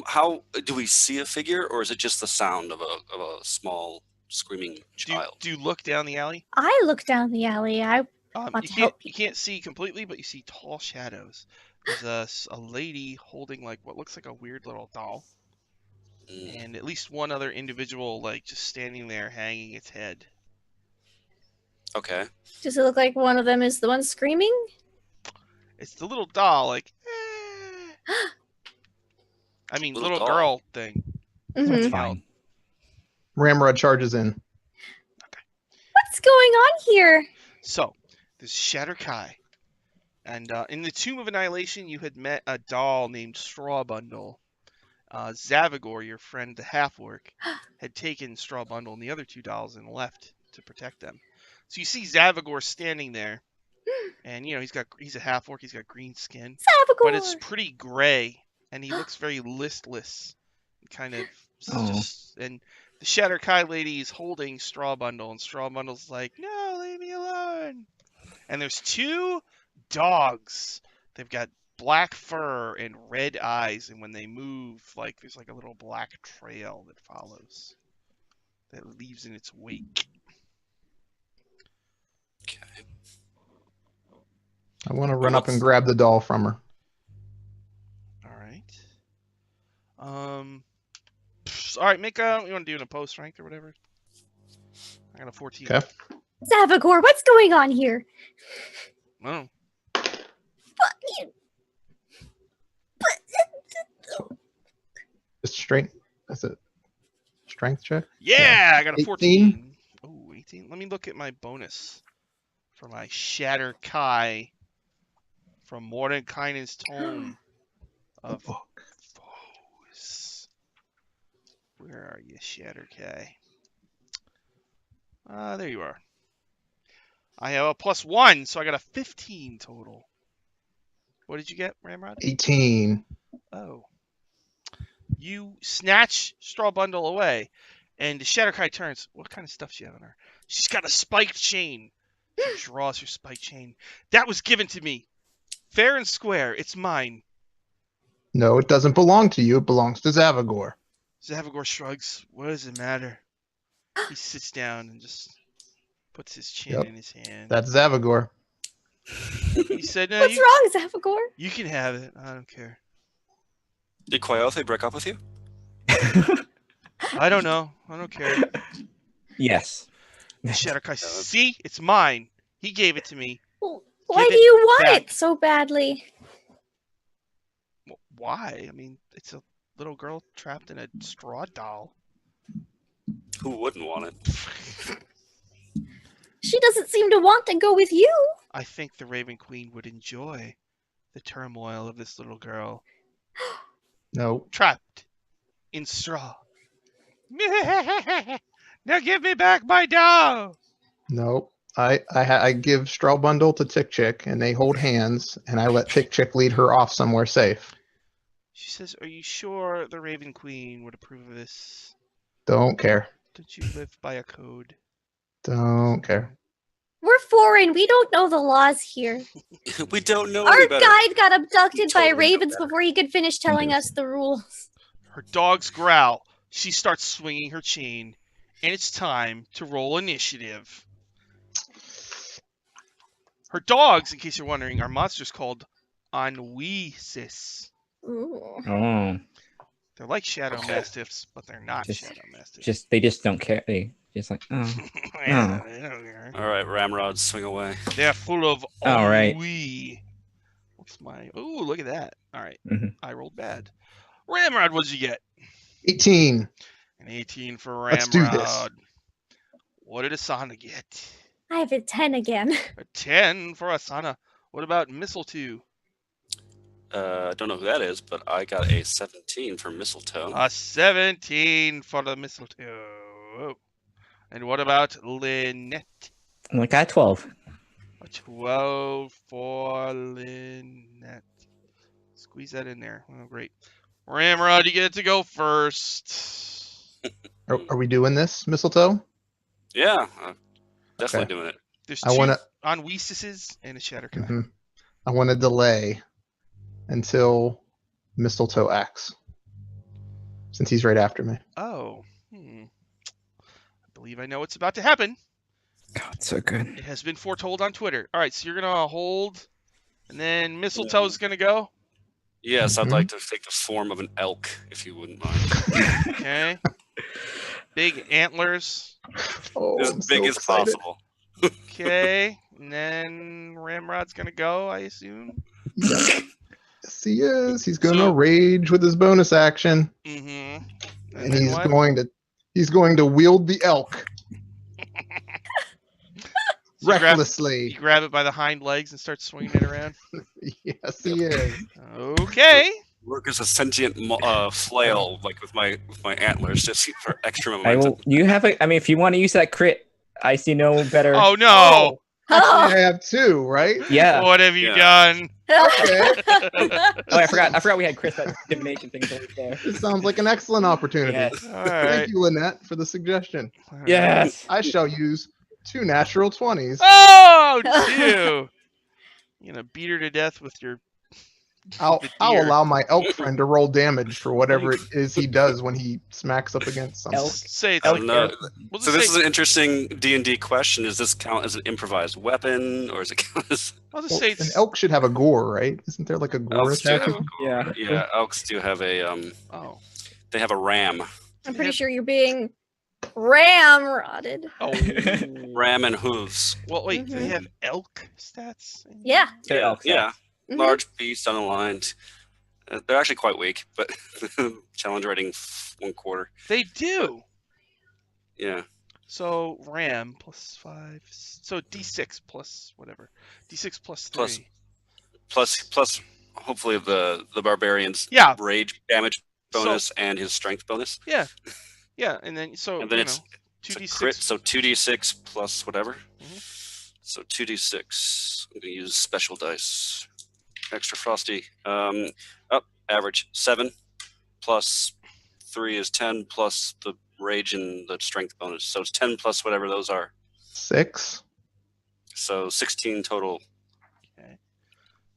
How do we see a figure, or is it just the sound of a small screaming Do you, child? do you look down the alley? I look down the alley. I You Want to can't help you can't see completely, but you see tall shadows. There's a lady holding like what looks like a weird little doll, Mm. and at least one other individual like just standing there hanging its head. Okay. does it look like one of them is the one screaming? It's the little doll, like. I mean, Little little doll. girl thing. That's Mhm. fine. Ramrod charges in. What's going on here? So, there's Shatter Kai. And in the Tomb of Annihilation, you had met a doll named Straw Bundle. Zavagor, your friend, the half-orc, had taken Straw Bundle and the other 2 dolls and left to protect them. So you see Zavagor standing there, and you know he's a half-orc. He's got green skin, Savagor. but it's pretty gray, and he looks very listless, kind of. Oh. And the Shatter Kai lady is holding Straw Bundle, and Straw Bundle's like, "No, leave me alone." And there's 2 dogs. They've got black fur and red eyes, and when they move, like there's like a little black trail that follows, that leaves in its wake. Okay. I want to run up what's- and grab the doll from her. All right. All right. Make a. You want to do an opposed strength or whatever? I got a 14. Okay. Savagor, what's going on here? Oh. Just straight. That's it. Strength check. Yeah, I got a 18? 14. Oh, 18. Let me look at my bonus for my Shatter Kai from Mordenkainen's Tome of Book. Foes. Where are you, Shatter Kai? There you are. I have a +1, so I got a 15 total. What did you get, Ramrod? 18. Oh. You snatch Straw Bundle away, and the Shatter Kai turns. What kind of stuff she have on her? She's got a spiked chain. She draws her spiked chain. That was given to me. Fair and square. It's mine. No, it doesn't belong to you. It belongs to Zavagor. Zavagor shrugs. What does it matter? He sits down and just puts his chin Yep. in his hand. That's Zavagor. He said, "No, What's wrong, Savagor? you can have it. I don't care." Did Quayothe break up with you? I don't know. I don't care. Yes. The Shatterkai says, see? It's mine. He gave it to me. Well, why Give do you want back. it so badly? Why? I mean, it's a little girl trapped in a straw doll. Who wouldn't want it? She doesn't seem to want to go with you. I think the Raven Queen would enjoy the turmoil of this little girl No. trapped in straw. Now give me back my doll. No. I give Straw Bundle to Tick Chick, and they hold hands, and I let Tick Chick lead her off somewhere safe. She says, are you sure the Raven Queen would approve of this? Don't care. Don't you live by a code? Don't care. We're foreign. We don't know the laws here. We don't know Our any better. guide got abducted by Totally know ravens better. before he could finish telling us the rules. Her dogs growl. She starts swinging her chain, and it's time to roll initiative. Her dogs, in case you're wondering, are monsters called Anwisis. Ooh. Oh, They're like shadow Okay. mastiffs, but they're not Just- shadow mastiffs. they just don't care. They just like, oh. Yeah, they don't care. All right, Ramrod, swing away. They're full of All right. ennui. What's my? Ooh, look at that. All right, Mhm. I rolled bad. Ramrod, what'd you get? 18. An 18 for Ramrod. Let's do this. What did Asana get? I have a 10 again. A 10 for Asana. What about Mistletoe? I don't know who that is, but I got a 17 for Mistletoe. A 17 for the Mistletoe. And what about Lynette? I'm like, I got 12. A 12 for Lynette. Squeeze that in there. Oh, great. Ramrod, you get to go first. Are we doing this, Mistletoe? Yeah, definitely Okay. doing it. There's I two wanna- Anwisises and a Shatterkai. Mhm. I want to delay until Mistletoe acts, since he's right after me. Oh. I believe I know what's about to happen. God, so good. It has been foretold on Twitter. All right, so you're going to hold, and then Mistletoe's going to go. Yes, I'd Mhm. like to take the form of an elk, if you wouldn't mind. Okay. Big antlers. Oh, As I'm big so as excited. possible. Okay. And then Ramrod's going to go, I assume. Yes, he is. He's going to So- rage with his bonus action, Mm-hmm. and then he's what? going to wield the elk So you grab, recklessly. you grab it by the hind legs and start swinging it around. Yes, he is. Okay. Work as a sentient flail, like with my antlers, just for extra I momentum. will. You have a. I mean, if you want to use that crit, I see no better. Oh no! Actually, I have two, right? Yeah. What have you Yeah. done? Okay. Oh, I forgot we had Chris. That divination thing is always there. This sounds like an excellent opportunity. Yes. All Thank right. you, Lynette, for the suggestion. All right. Yes. I shall use 2 natural 20s. Oh, two. You're gonna beat her to death with your. I'll the I'll deer. allow my elk friend to roll damage for whatever it is he does when he smacks up against something. Elk. Say it's I like. don't know. We'll So just this is say, an interesting D&D question. Does this count as an improvised weapon, or is it count as... I'll just Well, say an it's. elk should have a gore, right? Isn't there like a gore Elks do attack? have a Yeah. Yeah, elks do have a Oh. they have a ram. I'm pretty sure you're being ramrodded. Oh. Ram and hooves. Well, wait. Do they Mhm. have elk stats? Yeah. They're elk Yeah. Mhm. Large beast unaligned. They're actually quite weak, but challenge rating 1/4. They do. Yeah. So Ram plus 5. So D6 plus whatever. D6 plus 3. Plus hopefully the barbarian's Yeah. rage damage bonus and his strength bonus. Yeah, and then so And then you it's- know, It's 2d6. a crit, so 2d6 plus whatever. Mhm. So 2d6. I'm gonna use special dice. Extra frosty. Average 7 plus 3 is 10 plus the rage and the strength bonus. So it's 10 plus whatever those are. 6. So 16 total. Okay.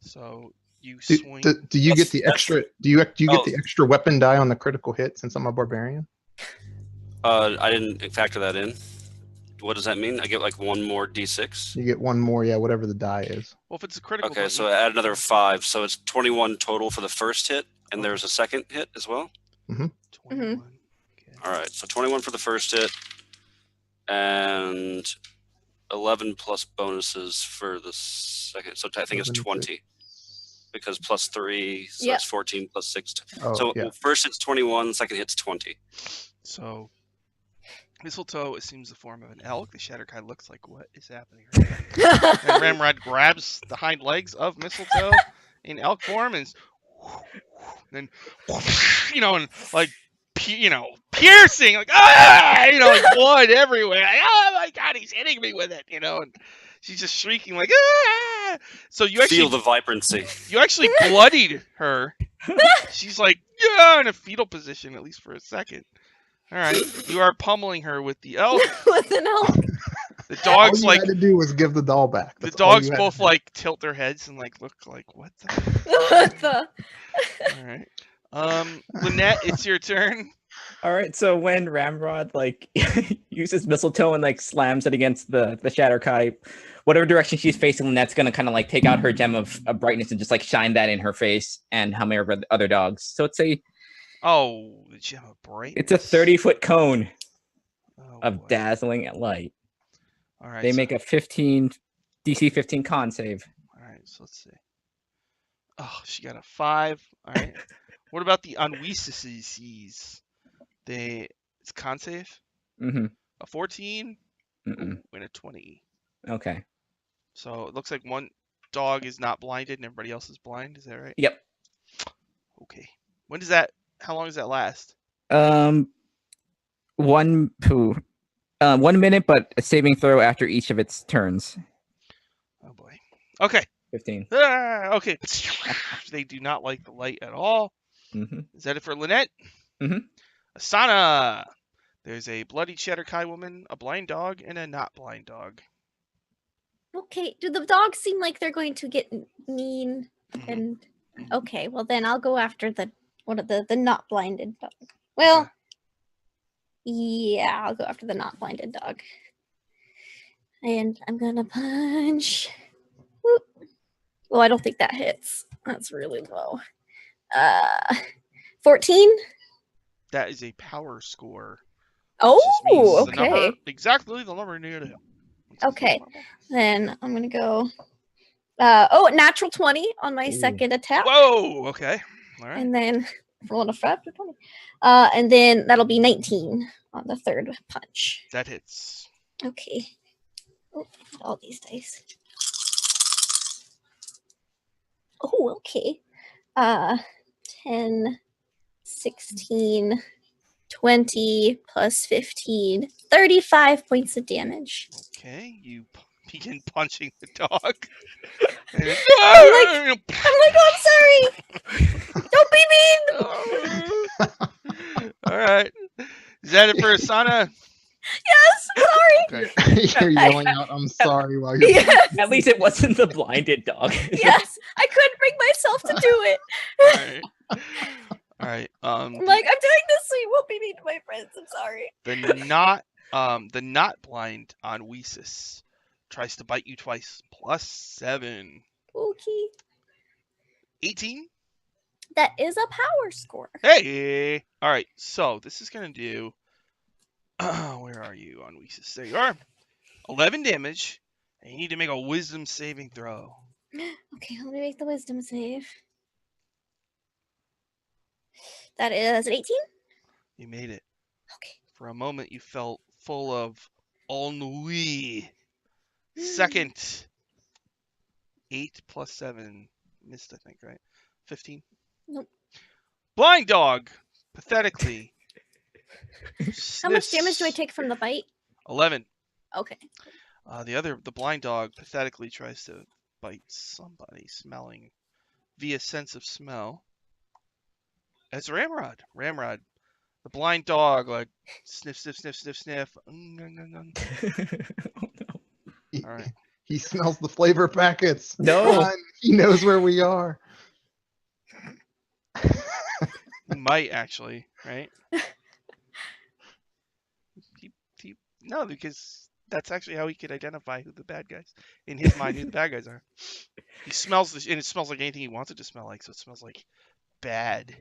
So you Do, swing. do you get the That's- extra? Do you get Oh. the extra weapon die on the critical hit since I'm a barbarian? I didn't factor that in. what does that mean? I get like one more d6. You get one more, yeah, whatever the die is. Well, if it's a critical, Okay, don't so you- add another 5. So it's 21 total for the first hit, and Okay. there's a second hit as well. 21. Okay. All right, so 21 for the first hit, and 11 plus bonuses for the second. So I think it's 11, 20 because plus 3, so Yep. it's 14 plus 6. Oh, So yeah. first hit's 21, second hit's 20. So, Mistletoe assumes the form of an elk. The Shatterkai looks like, what is happening right now? And Ramrod grabs the hind legs of Mistletoe in elk form and then, and like, piercing, like, like blood everywhere. Like, oh my God, he's hitting me with it, and she's just shrieking like, ah! So you actually Feel the vibrancy. You actually bloodied her. She's like, yeah, in a fetal position, at least for a second. All right. You are pummeling her with the elk. With an elk. The All dogs, you like, had to do was give the doll back. the That's all dogs you had both, to do. like, tilt their heads and, like, look like, what the? What the? All right. Lynette, it's your turn. All right, so when Ramrod like uses mistletoe and like slams it against the Shatterkai, whatever direction she's facing, Lynette's gonna kind of like take out her gem of brightness and just like shine that in her face and how many of the other dogs. So it's a Oh, the gem of brightness. it's a 30-foot cone Oh, of boy. dazzling light. All right. They so, make a 15 DC 15 con save. All right. So let's see. Oh, she got a 5. All right. What about the Anwises? It's con save. Mm-hmm. A 14 Mm-mm. and a 20. Okay. So it looks like one dog is not blinded and everybody else is blind. Is that right? Yep. Okay. How long does that last? 1 minute, but a saving throw after each of its turns. Oh boy. Okay. 15. Okay. They do not like the light at all. Mm-hmm. Is that it for Lynette? Mhm. Asana. There's a bloody Shatterkai woman, a blind dog, and a not blind dog. Okay. Do the dogs seem like they're going to get mean? Mhm. And Mhm. okay, well then I'll go after the not blinded dog. Well, Okay. yeah, I'll go after the not blinded dog. And I'm gonna punch. Whoop. Well, I don't think that hits. That's really low. 14. That is a power score. Oh, Just means the okay. number, exactly the number near to him. Okay. Then I'm gonna go. Natural 20 on my Ooh. second attack. Whoa. Okay. All right. And then rolling a 5 to 20. And then that'll be 19 on the third punch. That hits. Okay. Oh, all these dice. Oh, okay. 10, 16, 20 plus 15, 35 points of damage. Okay. You begin punching the dog. And it- I'm like, oh, I'm sorry. Don't be mean. All right. Is that it for Asana? Yes, sorry. Okay. You're yelling out, "I'm sorry!" while you're. Yes, At least it wasn't the blinded dog. yes. I couldn't bring myself to do it. All right. All right. I'm like, I'm doing this so you won't be mean to my friends. I'm sorry. The not blind on Weesis tries to bite you twice. Plus 7. Okay. 18. That is a power score. Hey. All right. So this is gonna do. Where are you on Weesis? There you are. 11 damage. And you need to make a Wisdom saving throw. Okay, let me make the wisdom save. That is an 18. You made it. Okay. For a moment, you felt full of ennui. Second. 8 plus 7. Missed, I think, right? 15? Nope. Blind dog. Pathetically. How much damage do I sniffs. take from the bite? 11. Okay. The blind dog pathetically tries to bite somebody smelling via sense of smell. It's Ramrod. Ramrod. The blind dog, like, sniff, sniff, sniff, sniff, sniff. Oh, no. All right. He smells the flavor packets. No. Run. He knows where we are. He might actually, right? No, because That's actually how he could identify who the bad guys, in his mind, who the bad guys are. He smells this, and it smells like anything he wants it to smell like. So it smells like bad,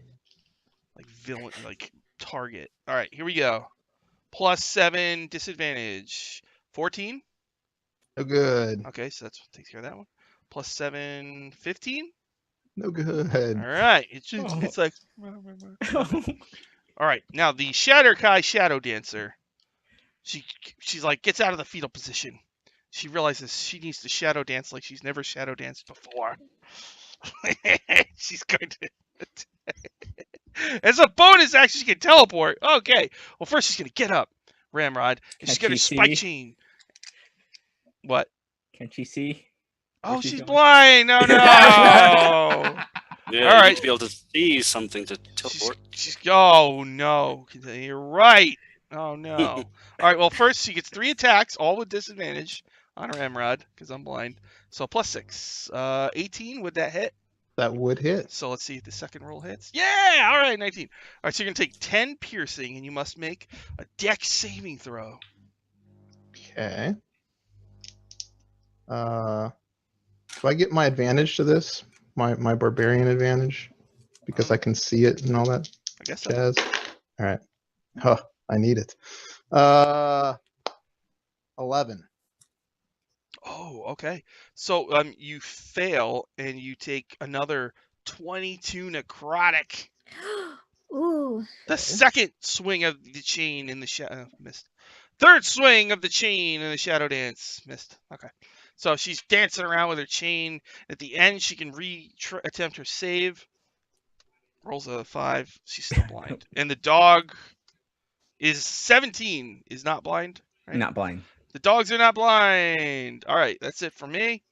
like villain, like target. All right, here we go. +7 disadvantage. 14. No good. Okay, so that takes care of that one. +7, 15. No good. All right, it's like. All right, now the Shatterkai Shadow Dancer. She's like gets out of the fetal position. She realizes she needs to shadow dance like she's never shadow danced before. She's going to. As a bonus action, she can teleport. Okay. Well, first she's going to get up, Ramrod, and she's going to spike chain. What? Can she see? Oh, she's she's going? blind. No, no. Yeah, All you right. need to be able to see something to teleport. Oh, no. You're right. Oh, no. All right. Well, first she gets 3 attacks, all with disadvantage on her Ramrod, because I'm blind. So +6. 18, would that hit? That would hit. So let's see if the second roll hits. Yeah! All right, 19. All right, so you're going to take 10 piercing, and you must make a dex saving throw. Okay. Do I get my advantage to this? My barbarian advantage? Because I can see it and all that I guess so. jazz? Alright. Huh, I need it. 11. Oh, okay. So you fail, and you take another 22 necrotic. Ooh. The second swing of the chain in the shadow missed. Third swing of the chain in the shadow dance missed. Okay. So she's dancing around with her chain. At the end, she can attempt her save. Rolls a 5. She's still blind. And the dog is 17. Is not blind. Right? Not blind. The dogs are not blind. All right, that's it for me.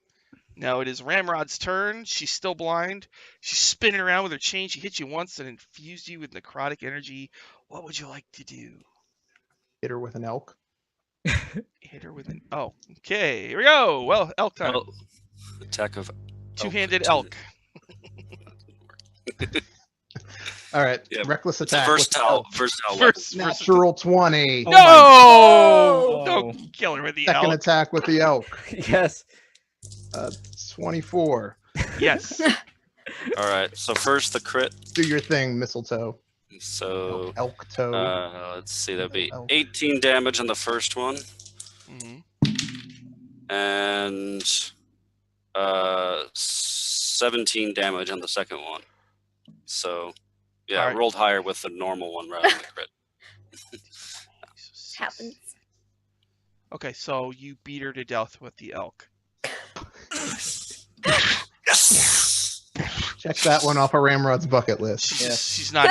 Now it is Ramrod's turn. She's still blind. She's spinning around with her chain. She hits you once and infused you with necrotic energy. What would you like to do? Hit her with an elk. Hit her with an... Oh, okay. Here we go. Well, elk time. Oh, attack of Two-handed elk. All right. Yeah, Reckless It's a attack. with versatile, elk. versatile weapon. Natural 20. Oh No! my- Don't kill her with the Second elk. attack with the elk. Yes. 24. Yes. All right. So first the crit. Do your thing, mistletoe. So Elk toe. let's see. That'd be Elk. 18 damage on the first one, Mhm. and 17 damage on the second one. So yeah, All I right. rolled higher with the normal one rather than the crit. Happens. Okay, so you beat her to death with the elk. Yes. Check that one off of Ramrod's bucket list. She's not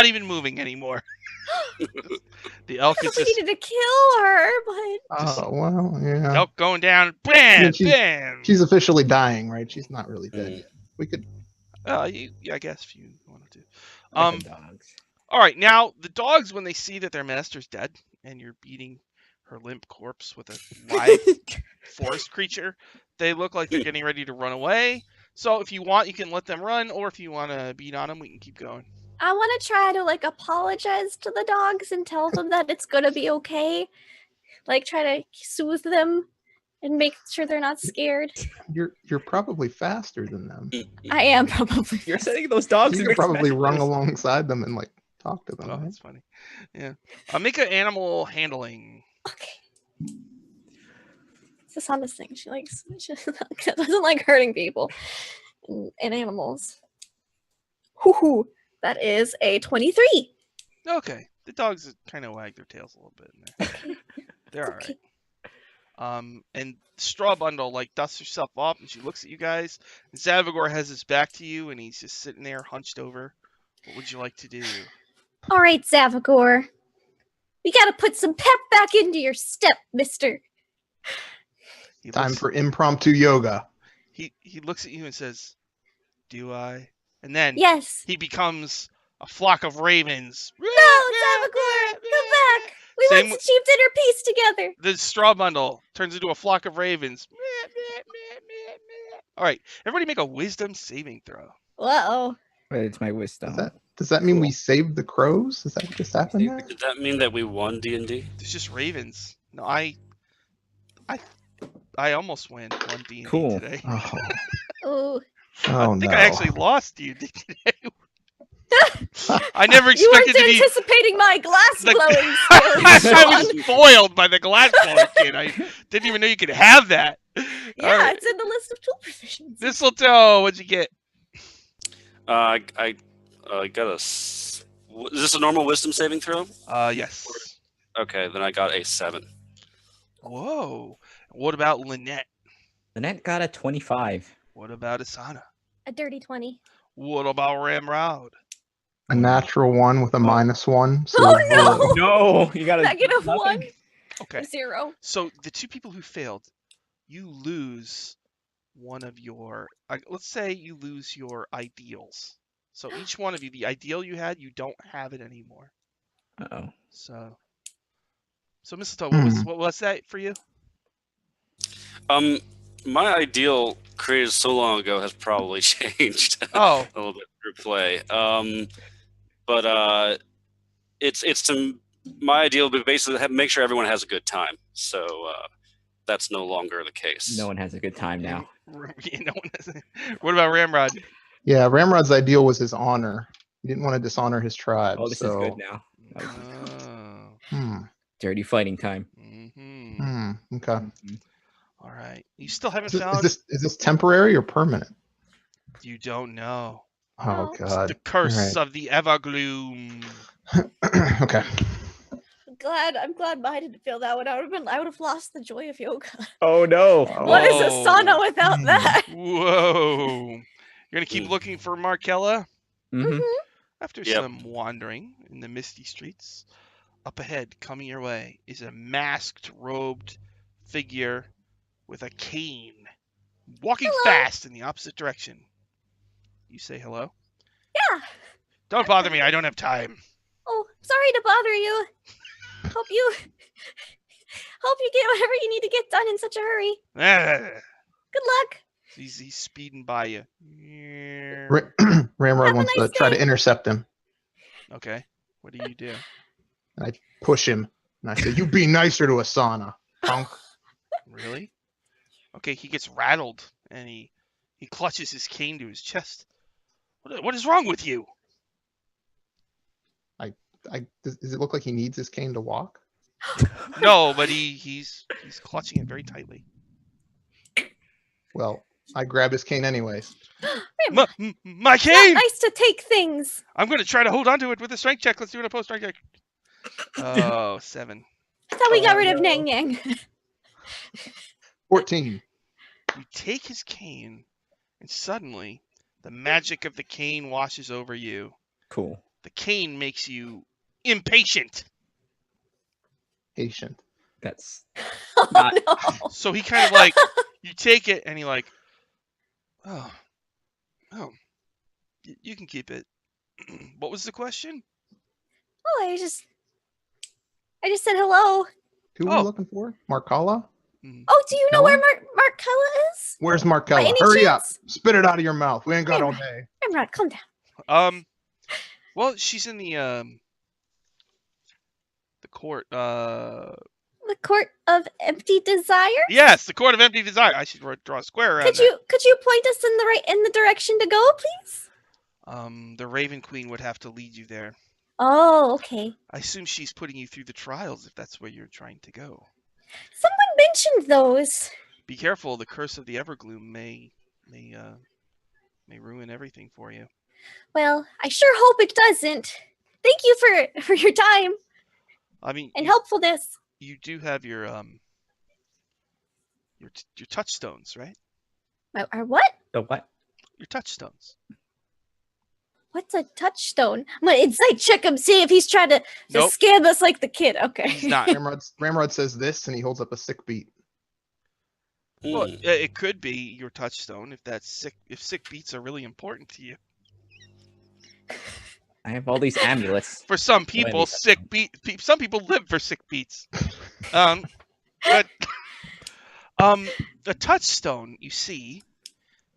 even moving anymore. The elk I is really just needed to kill her, but Oh, well, yeah. elk going down. Bam, bam. She's officially dying, right? She's not really dead Mm. yet. We could. Yeah, I guess if you wanted to. Like the dogs. All right, now the dogs, when they see that their master's dead and you're beating her limp corpse with a live forest creature, they look like they're getting ready to run away. So if you want, you can let them run, or if you want to beat on them, we can keep going. I want to try to like apologize to the dogs and tell them that it's gonna be okay. Like try to soothe them and make sure they're not scared. You're probably faster than them. I am probably. You're setting those dogs. You in could probably their run specialist. alongside them and like talk to them. Oh, right? that's funny. Yeah. Make an animal handling. Okay. It's the soundest thing. She doesn't like hurting people and animals. Hoo-hoo. That is a 23. Okay. The dogs kind of wag their tails a little bit in there. They're all right. And Straw Bundle like dusts herself off and she looks at you guys. And Zavagor has his back to you and he's just sitting there hunched over. What would you like to do? All right, Zavagor. We gotta put some pep back into your step, mister. He Time looks, for impromptu yoga. he looks at you and says, "Do I?" And then Yes. he becomes a flock of ravens. No, Zavagor, come back. We Same once achieved inner peace together. The Straw Bundle turns into a flock of ravens. All right, everybody make a wisdom saving throw. Uh-oh. But it's my wisdom. Does that mean we saved the crows? Is that what just happened there? Did that mean that we won D&D? There's just ravens. No, I I almost win one D&D Cool. today. Oh, Ooh. oh I think no. I actually lost D&D today. I never You weren't expected to be. anticipating my glass The- blowing I skills. was foiled by the glass blowing kid. I didn't even know you could have that. Yeah, All right. it's in the list of tool proficiency. Mistletoe, what'd you get? I got a. Is this a normal wisdom saving throw? Yes. Okay, then I got a 7. Whoa. What about Lynette? Lynette got a 25. What about Asana? A dirty 20. What about Ramrod? A natural 1 with a -1. So Oh, no! 0. No, you got a Negative nothing? 1. Okay. 0. So the two people who failed, you lose one of your. Let's say you lose your ideals. So each one of you, the ideal you had, you don't have it anymore. Uh-oh. So Mistletoe, Hmm. what was that for you? My ideal created so long ago has probably changed Oh, a little bit through play. But it's to my ideal, but basically make sure everyone has a good time. So that's no longer the case. No one has a good time now. yeah, no one has it. What about Ramrod? Yeah, Ramrod's ideal was his honor. He didn't want to dishonor his tribe. Oh, this is good now. Hmm. Dirty fighting time. Mm-hmm. Okay. All right. You still haven't Is found. this temporary or permanent? You don't know. Oh No. It's God. the curse Alright. of the Evergloom. Okay. I'm glad mine didn't feel that one. I would have lost the joy of yoga. Oh no. What is a Oh. sauna without that? Whoa. You're gonna keep looking for Markella? Mm-hmm. After Yep. some wandering in the misty streets, up ahead, coming your way, is a masked, robed figure with a cane, walking fast in the opposite direction. You say hello? Yeah. Don't bother me, I don't have time. Oh, sorry to bother you. Hope you get whatever you need to get done in such a hurry. Ah, Good luck. he's speeding by you. Ramrod Have a wants nice to try to day. intercept him. Okay, what do you do? I push him and I say, "You be nicer to Asana, punk." Really? Okay, he gets rattled and he clutches his cane to his chest. What is wrong with you? Does it look like he needs his cane to walk? No, but he's clutching it very tightly. Well, I grab his cane anyways. My Not cane! nice to take things. I'm going to try to hold on to it with a strength check. Let's do it a post strength check. Oh, 7. I thought we got Oh, rid of no. Nang Yang. 14. You take his cane, and suddenly the magic of the cane washes over you. Cool. The cane makes you impatient. Patient. That's Oh Not- no. So he kind of like, you take it, and he like, oh, you can keep it. What was the question? Oh, I just said hello. Who are Oh. we looking for? Markala? Oh, do you know where Markella? Markella is? Where's By Markella? any Hurry up. chance? Spit it out of your mouth. We ain't got all day. Ramrod, calm down. Well, she's in the court. The Court of Empty Desire. Yes, the court of empty desire. I should draw a square around Could you point us in the direction to go, please? that. The Raven Queen would have to lead you there. Oh, okay. I assume she's putting you through the trials if that's where you're trying to go. Someone mentioned those. Be careful, the curse of the Evergloom may ruin everything for you. Well, I sure hope it doesn't. Thank you for your time I mean, and helpfulness. you do have your touchstones, right? Our what? the what? Your touchstones. What's a touchstone? I'm gonna insight check him, see if he's trying to Nope. scam us like the kid. Okay. He's not. Ramrod says this, and he holds up a sick beat. Well, Hmm. it could be your touchstone if that's sick. If sick beats are really important to you. I have all these amulets. For some people, Wendy. sick beat. Some people live for sick beats. But the touchstone you see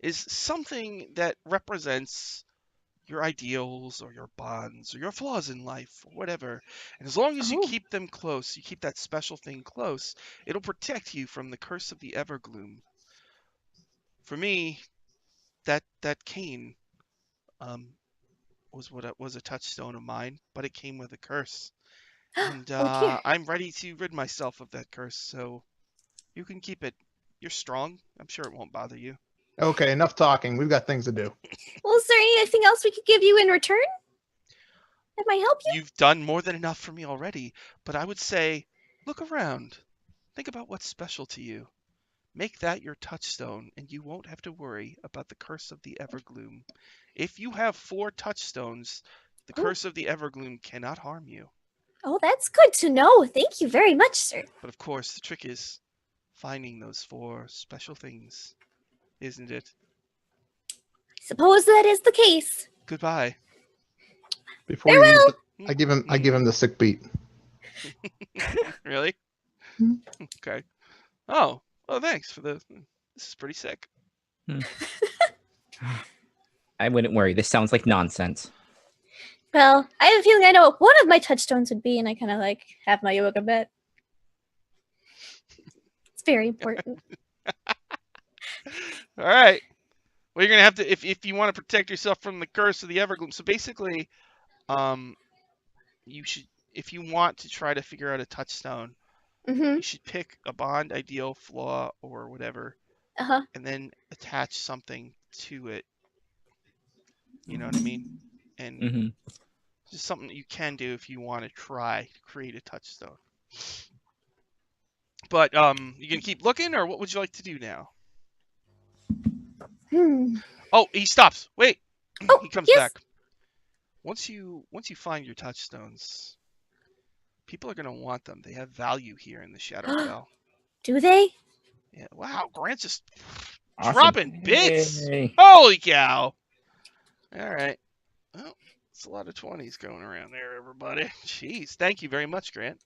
is something that represents your ideals or your bonds or your flaws in life or whatever. And as long as you Oh. keep them close, you keep that special thing close, it'll protect you from the curse of the Evergloom. For me, that cane was a touchstone of mine, but it came with a curse. And Oh dear. I'm ready to rid myself of that curse, so you can keep it. You're strong. I'm sure it won't bother you. Okay, enough talking. We've got things to do. Well, is there anything else we could give you in return? That might help you? You've done more than enough for me already, but I would say, look around. Think about what's special to you. Make that your touchstone, and you won't have to worry about the curse of the Evergloom. If you have 4 touchstones, the Oh. curse of the Evergloom cannot harm you. Oh, that's good to know. Thank you very much, sir. But of course, the trick is finding those 4 special things, isn't it? Suppose that is the case. Goodbye. Before you leave, Farewell. I give him the sick beat. Really? Hmm. Okay. Oh, thanks for the. This is pretty sick. I wouldn't worry. This sounds like nonsense. Well, I have a feeling I know what one of my touchstones would be, and I kind of like have my yoga mat. It's very important. All right. Well, you're gonna have to if you want to protect yourself from the curse of the Evergloom. So basically, you should if you want to try to figure out a touchstone, Mm-hmm. you should pick a bond, ideal, flaw, or whatever, Uh-huh. and then attach something to it. You know what I mean? And Hmm. just something that you can do if you want to try to create a touchstone. But you gonna keep looking, or what would you like to do now? Oh, he stops. Wait. Oh, He comes yes. back. Once you find your touchstones, people are gonna want them. They have value here in the Shadowfell. Do they? Yeah. Wow, Grant's just Awesome. dropping bits. Yay. Holy cow! All right. Well, it's a lot of 20s going around there, everybody. Jeez, thank you very much, Grant.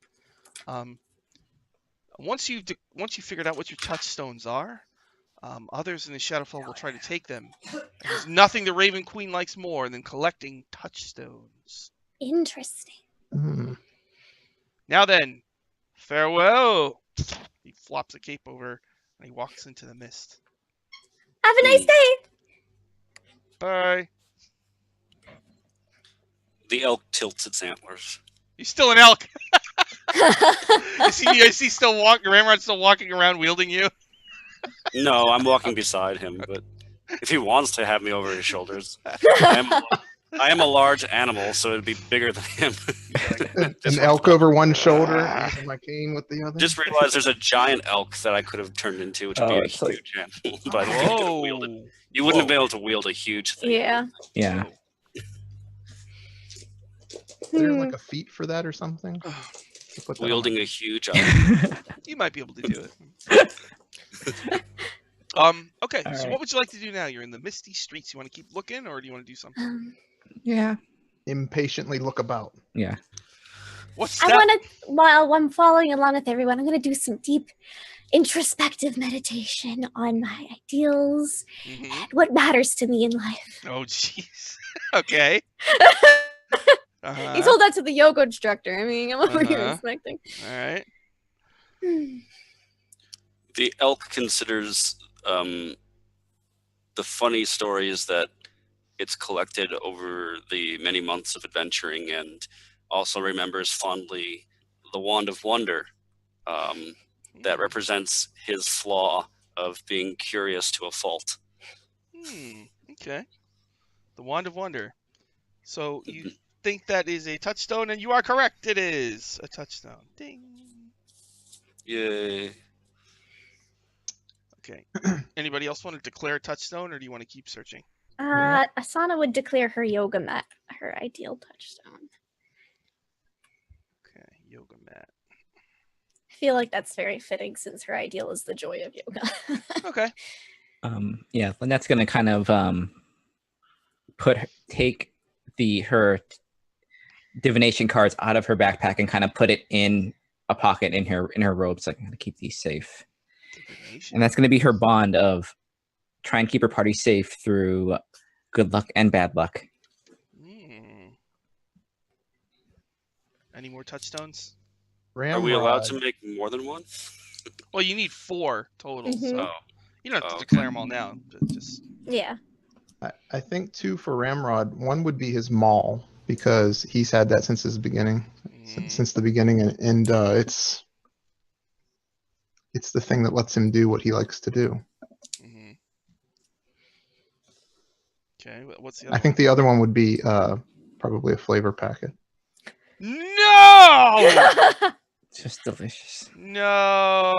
Once you figured out what your touchstones are, others in the Shadowfell will try to take them. And there's nothing the Raven Queen likes more than collecting touchstones. Interesting. Hmm. Now then, farewell. He flops a cape over and he walks into the mist. Have a nice day. Bye. The elk tilts its antlers. He's still an elk. Is he still walking? Ramrod's still walking around wielding you? No, I'm walking beside him, but if he wants to have me over his shoulders, I am a large animal, so it'd be bigger than him. An elk over one shoulder, and my cane with the other. Just realized there's a giant elk that I could have turned into, which would be a it's like- huge animal. But I couldn't wield it. Whoa. You wouldn't have been able to wield a huge thing. Yeah. Yeah. Is there like a feat for that or something? To put that on Wielding my- a huge elk. You might be able to do it. Okay, All so right. what would you like to do now? You're in the misty streets. You want to keep looking, or do you want to do something? Yeah. impatiently look about. Yeah. What's I that? want to, while I'm following along with everyone, I'm going to do some deep introspective meditation on my ideals Mhm. and what matters to me in life. Oh, jeez. Okay. Uh-huh. He told that to the yoga instructor. I mean, I'm over here Uh-huh. inspecting. All right. The elk considers the funny stories that it's collected over the many months of adventuring, and also remembers fondly the Wand of Wonder that represents his flaw of being curious to a fault. Okay. The Wand of Wonder. So you think that is a touchstone, and you are correct. It is a touchstone. Ding. Yay. Okay. Anybody else want to declare a touchstone, or do you want to keep searching? Asana would declare her yoga mat her ideal touchstone. Okay. Yoga mat. I feel like that's very fitting since her ideal is the joy of yoga. Okay. Yeah, Lynette's gonna kind of take her divination cards out of her backpack and kind of put it in a pocket in her robes. Like, I'm gonna keep these safe. Divination. And that's going to be her bond of try and keep her party safe through good luck and bad luck. Any more touchstones? Are we allowed to Ramrod. make more than one? Well, you need 4 total, Mhm. so Oh, you don't have to Oh, declare okay. them all now. Just Yeah. I think 2 for Ramrod. 1 would be his maul because he's had that since his beginning, since the beginning, and it's the thing that lets him do what he likes to do. mhm. Okay, what's the I other think one? the other one would be probably a flavor packet. No! Just delicious. No!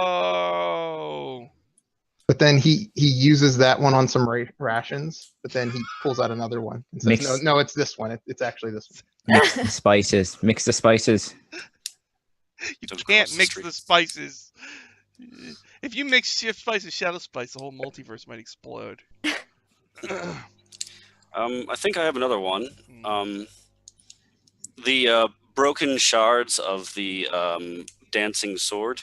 But then he uses that one on some rations. But then he pulls out another one and says, Mix- "No, it's this one. It's actually this one." Mix the spices. Mix the spices. You Don't can't cross the mix street. the spices. If you mix shift spice and shadow spice, the whole multiverse might explode. I think I have another one. Mm. The broken shards of the dancing sword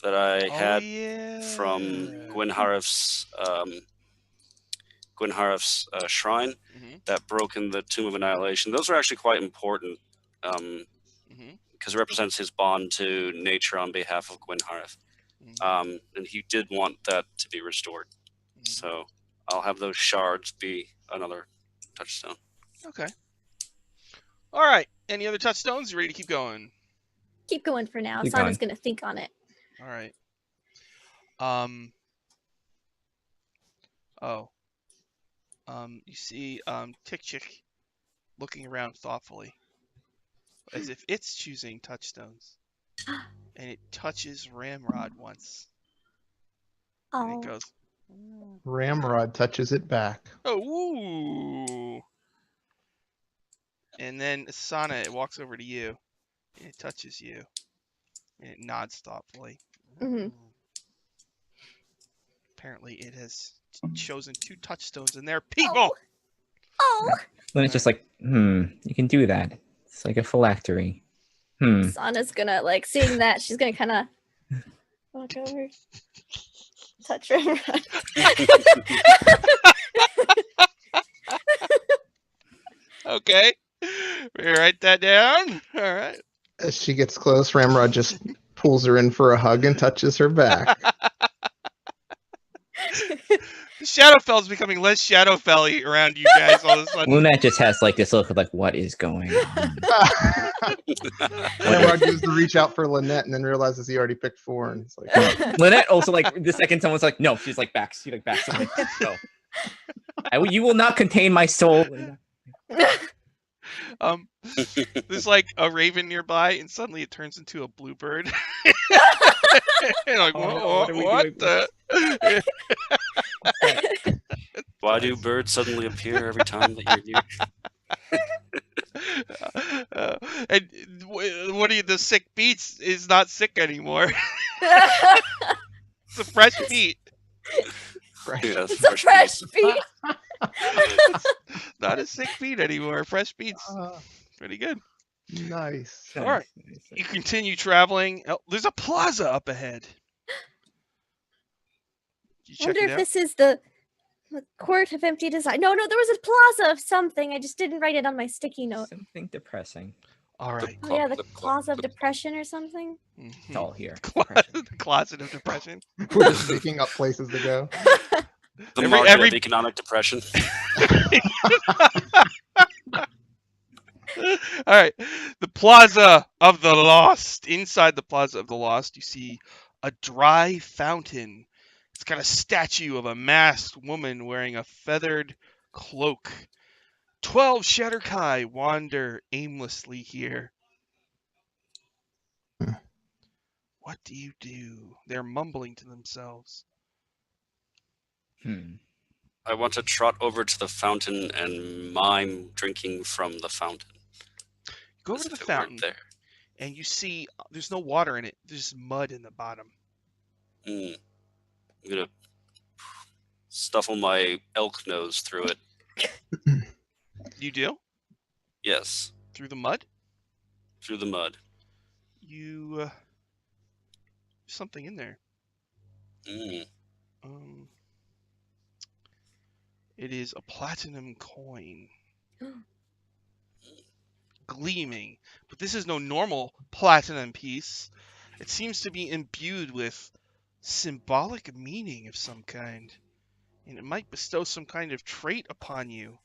that I Oh had yeah. from Gwenharef's shrine Mhm. that broke in the Tomb of Annihilation. Those are actually quite important Mhm. because it represents his bond to nature on behalf of Gwenharef. Mhm. And he did want that to be restored. Mhm. So I'll have those shards be another touchstone. Okay. All right. Any other touchstones? You ready to keep going? Keep going for now. Keep Sana's going. gonna think on it. All right. Oh. You see Tick Chick looking around thoughtfully, as if it's choosing touchstones. And it touches Ramrod once. And it Oh. goes, Ramrod touches it back. oh, ooh. And then Sana, it walks over to you. And it touches you. And it nods thoughtfully. Mhm. Apparently, it has chosen 2 touchstones, and they're people. Oh. Then it's just like, you can do that. It's like a phylactery. Sana's gonna like seeing that. She's gonna kind of walk over, touch Ramrod. Okay. We write that down. All right. As she gets close, Ramrod just pulls her in for a hug and touches her back. The Shadowfell's becoming less Shadowfell-y around you guys all of a sudden. Lunette just has like this look of like, what is going on? Ramrod goes to reach out for Lynette and then realizes he already picked 4. And it's like, Lynette also like the second someone's like, no, she's like backs. She like backs away. No. You will not contain my soul. There's like a raven nearby, and suddenly it turns into a bluebird. And like, Oh, no, what, what are we what doing? the? Why do birds suddenly appear every time that you're near? And what are you? The sick beats is not sick anymore. It's a fresh beat. fresh. Yes, It's a fresh piece. beat. Not a sick beat anymore. Fresh beats. Pretty good. Nice. All right. You continue traveling. Oh, there's a plaza up ahead. You I wonder check it if out. this is the court of empty design. No, there was a plaza of something. I just didn't write it on my sticky note. Something depressing. All right. Oh yeah, the plaza of depression or something. It's all here. The closet of depression. We're just making up places to go. The market of economic depression. All right. The Plaza of the Lost. Inside the Plaza of the Lost, you see a dry fountain. It's got a statue of a masked woman wearing a feathered cloak. 12 Shatterkai wander aimlessly here. What do you do? They're mumbling to themselves. I want to trot over to the fountain and mime drinking from the fountain. Go over as to the if it weren't fountain, there. and you see there's no water in it. There's mud in the bottom. I'm gonna stuffle my elk nose through it. You do? Yes, Through the mud? through the mud. You something in there. It is a platinum coin. gleaming, but this is no normal platinum piece. It seems to be imbued with symbolic meaning of some kind, and it might bestow some kind of trait upon you.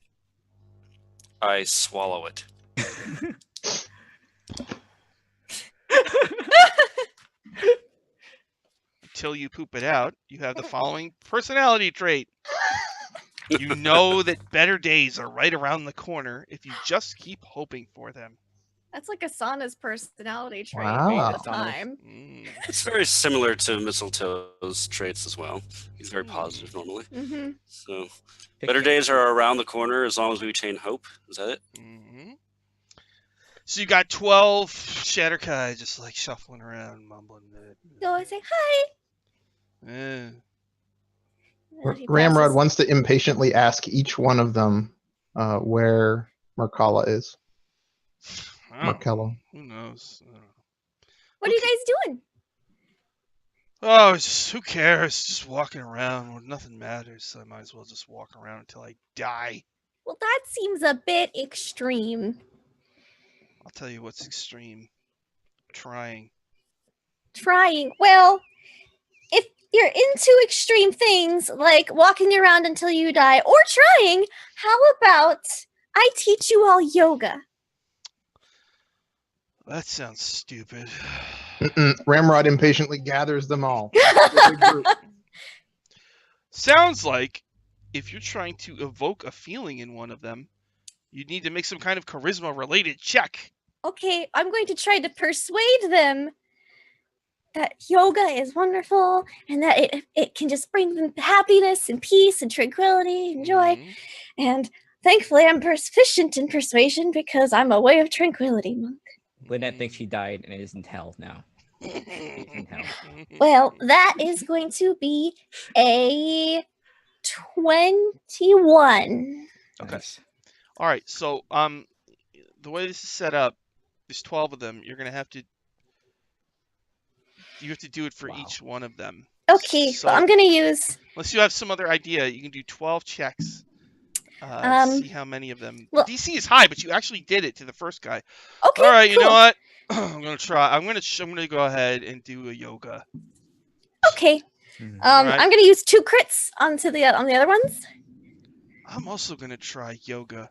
I swallow it. Until you poop it out, you have the following personality trait. You know that better days are right around the corner if you just keep hoping for them. That's like Asana's personality trait Wow. all the Asana's. time. It's very similar to Mistletoe's traits as well. He's very positive normally. Mm-hmm. So, better days are around the corner as long as we retain hope. Is that it? Mm-hmm. So you got 12 Shatterkai just like shuffling around, mumbling it. So I say hi. Eh. And he Ramrod passes- wants to impatiently ask each one of them where Markala is. I don't know. Markella. Who knows? I don't know. What are you guys doing? Oh, who cares? Just walking around. Well, nothing matters, so I might as well just walk around until I die. Well, that seems a bit extreme. I'll tell you what's extreme. Trying. Trying. Well, if you're into extreme things like walking around until you die or trying, how about I teach you all yoga? That sounds stupid. Ramrod impatiently gathers them all. Sounds like if you're trying to evoke a feeling in one of them, you need to make some kind of charisma-related check. Okay, I'm going to try to persuade them that yoga is wonderful and that it can just bring them happiness and peace and tranquility and joy. Mhm. And thankfully, I'm proficient in persuasion because I'm a way of tranquility monk. Lynette thinks she died and is in hell now. Well, that is going to be a 21. Okay. Nice. All right. So, the way this is set up, there's 12 of them. You have to do it for Wow. each one of them. Okay, So, well, I'm going to use. unless you have some other idea, you can do 12 checks. See how many of them. well- DC is high, but you actually did it to the first guy. Okay, All right. You cool. know what? I'm gonna try. I'm gonna go ahead and do a yoga. Okay. Hmm. Alright. I'm going to use 2 crits on the other ones. I'm also gonna try yoga.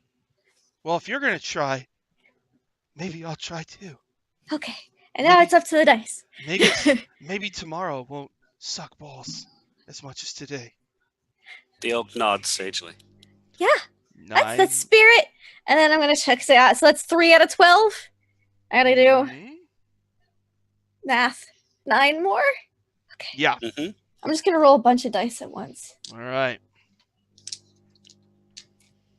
Well, if you're gonna try, maybe I'll try too. Okay. And now Maybe- it's up to the dice. Maybe tomorrow won't suck balls as much as today. The elk nods sagely. Yeah, 9. that's the spirit. And then I'm going to check. So that's 3 out of 12. I got to do Mhm. math. 9 more. Yeah. Hmm. I'm just going to roll a bunch of dice at once. All right.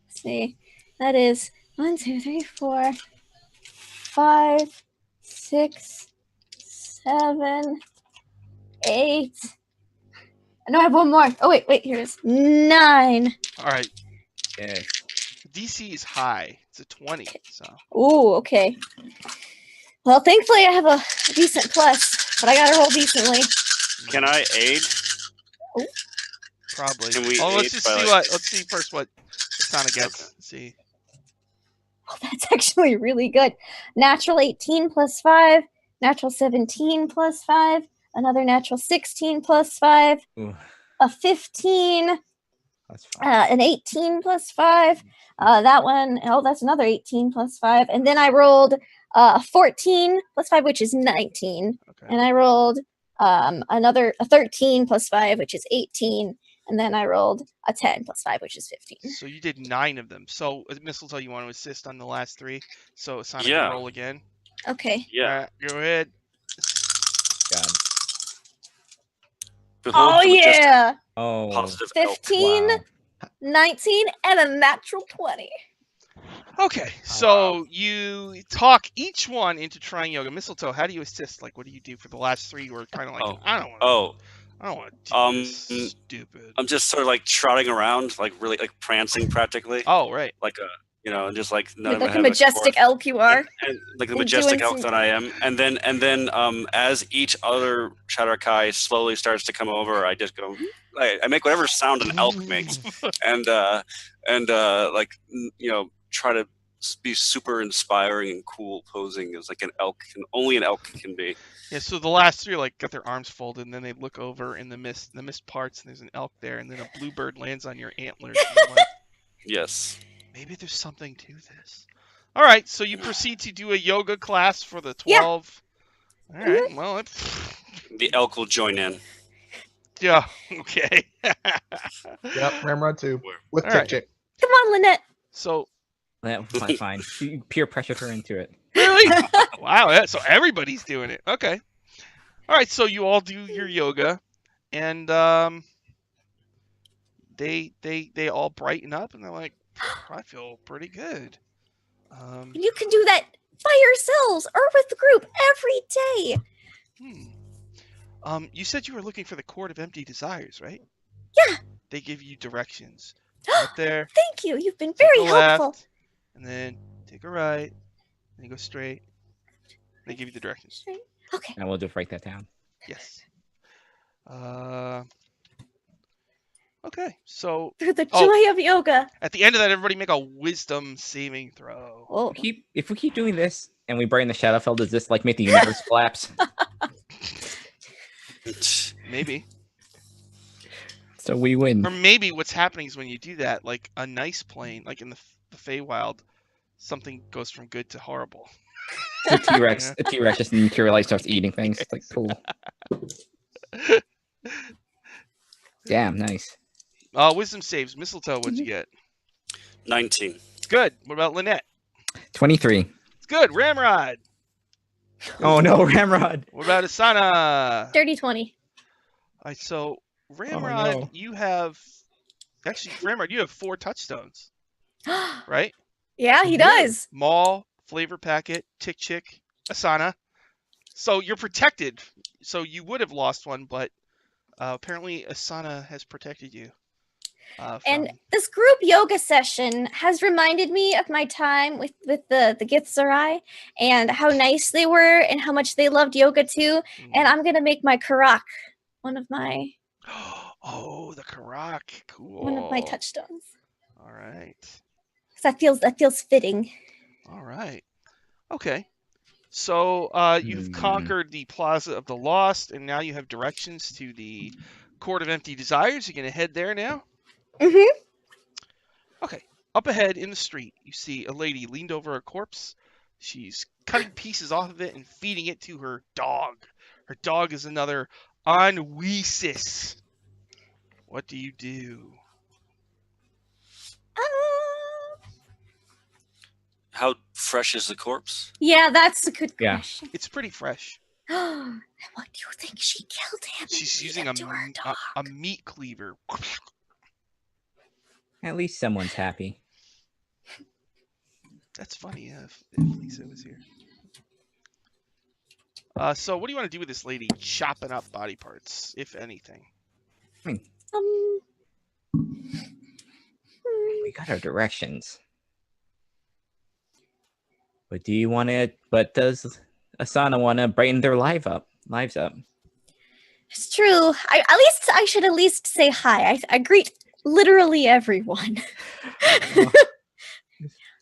Let's see. That is 1, 2, 3, 4, 5, 6, 7, 8. No, I have one more. Oh, wait, here it is. 9. All right. Yes. DC is high. It's a 20. So Ooh, okay. Well, thankfully I have a decent plus, but I gotta roll decently. Can I aid? probably. Can we let's aid just by, see like- let's see first what Sana gets. Okay. Let's see. Oh, that's actually really good. Natural 18 plus 5, natural 17 plus 5, another natural 16 plus 5, Ooh, a 15, that's fine. an 18 plus 5. That one, that's another 18 plus 5. And then I rolled a 14 plus 5, which is 19. Okay. And I rolled a 13 plus 5, which is 18. And then I rolled a 10 plus 5, which is 15. So you did 9 of them. So Mistletoe, you want to assist on the last 3? So Sana Yeah. can roll again. Okay. Yeah. All right, go ahead. God. Behold Oh, the majestic yeah. Oh, positive elk. 15, wow. 19, and a natural 20. Okay, so you talk each one into trying yoga. Mistletoe, how do you assist? Like, what do you do for the last 3 who are kind of like, Oh. I don't want to do this. Stupid. I'm just sort of like trotting around, like really like prancing practically, Oh, right. like a just like none of Like it a have, majestic elk you are. and like the and majestic doing elk some- that I am, and then as each other Shatterkai slowly starts to come over, I just go, I make whatever sound an elk makes, and like try to be super inspiring and cool posing as like an elk only an elk can be. Yeah, so the last three like got their arms folded, and then they look over in the mist parts, and there's an elk there, and then a bluebird lands on your antlers. And you're like, Yes. maybe there's something to this. All right, so you proceed to do a yoga class for the 12. Yeah. All right, well, The elk will join in. yeah, okay. Yep, Ramrod 2 with All Tick right. Chick. Come on, Lynette. So Fine. You peer pressured her into it. really, wow, so everybody's doing it. Okay. All right, so you all do your yoga, and they all brighten up, and they're like, I feel pretty good. You can do that by yourselves or with the group every day. You said you were looking for the Court of Empty Desires, right? Yeah. They give you directions. Right there. Thank you. You've been Take very a helpful. left, and then take a right, and you go straight. They give you the directions. Okay. And we'll just write that down. Yes. Okay, so Through the joy of yoga. at the end of that, everybody make a wisdom saving throw. Oh. If we keep doing this and we brighten the Shadowfell, does this like make the universe collapse? Maybe. So we win. Or maybe what's happening is when you do that, like a nice plane, like in the Feywild, something goes from good to horrible. The T-Rex just materializes, starts eating things. It's like cool. Damn, nice. Wisdom saves. Mistletoe, what'd you get? 19. Good. What about Lynette? 23. It's good. Ramrod. Oh no, Ramrod. What about Asana? Dirty 20. All right, so Ramrod, no. you have Ramrod, you have 4 touchstones, right? Yeah, he does. Maul, Flavor Packet, Tick Chick, Asana. So you're protected. So you would have lost one, but apparently Asana has protected you. And this group yoga session has reminded me of my time with the Githzerai and how nice they were and how much they loved yoga too. And I'm going to make my Karak one of my oh, the Karak. Cool. one of my touchstones. All right. That feels fitting. All right. Okay. So you've conquered the Plaza of the Lost, and now you have directions to the Court of Empty Desires. You're going to head there now? Mm-hmm. Okay. Up ahead in the street, you see a lady leaned over a corpse. She's cutting pieces off of it and feeding it to her dog. Her dog is another Anweesis. What do you do? How fresh is the corpse? Yeah, that's a good Yeah. question. It's pretty fresh. What do you think she killed him? and She's feed using it to her dog? a meat cleaver. At least someone's happy. That's funny if Lisa was here. So what do you want to do with this lady chopping up body parts, if anything? We got our directions. But does Asana want to brighten their lives up? It's true. I should at least say hi. I greet literally everyone.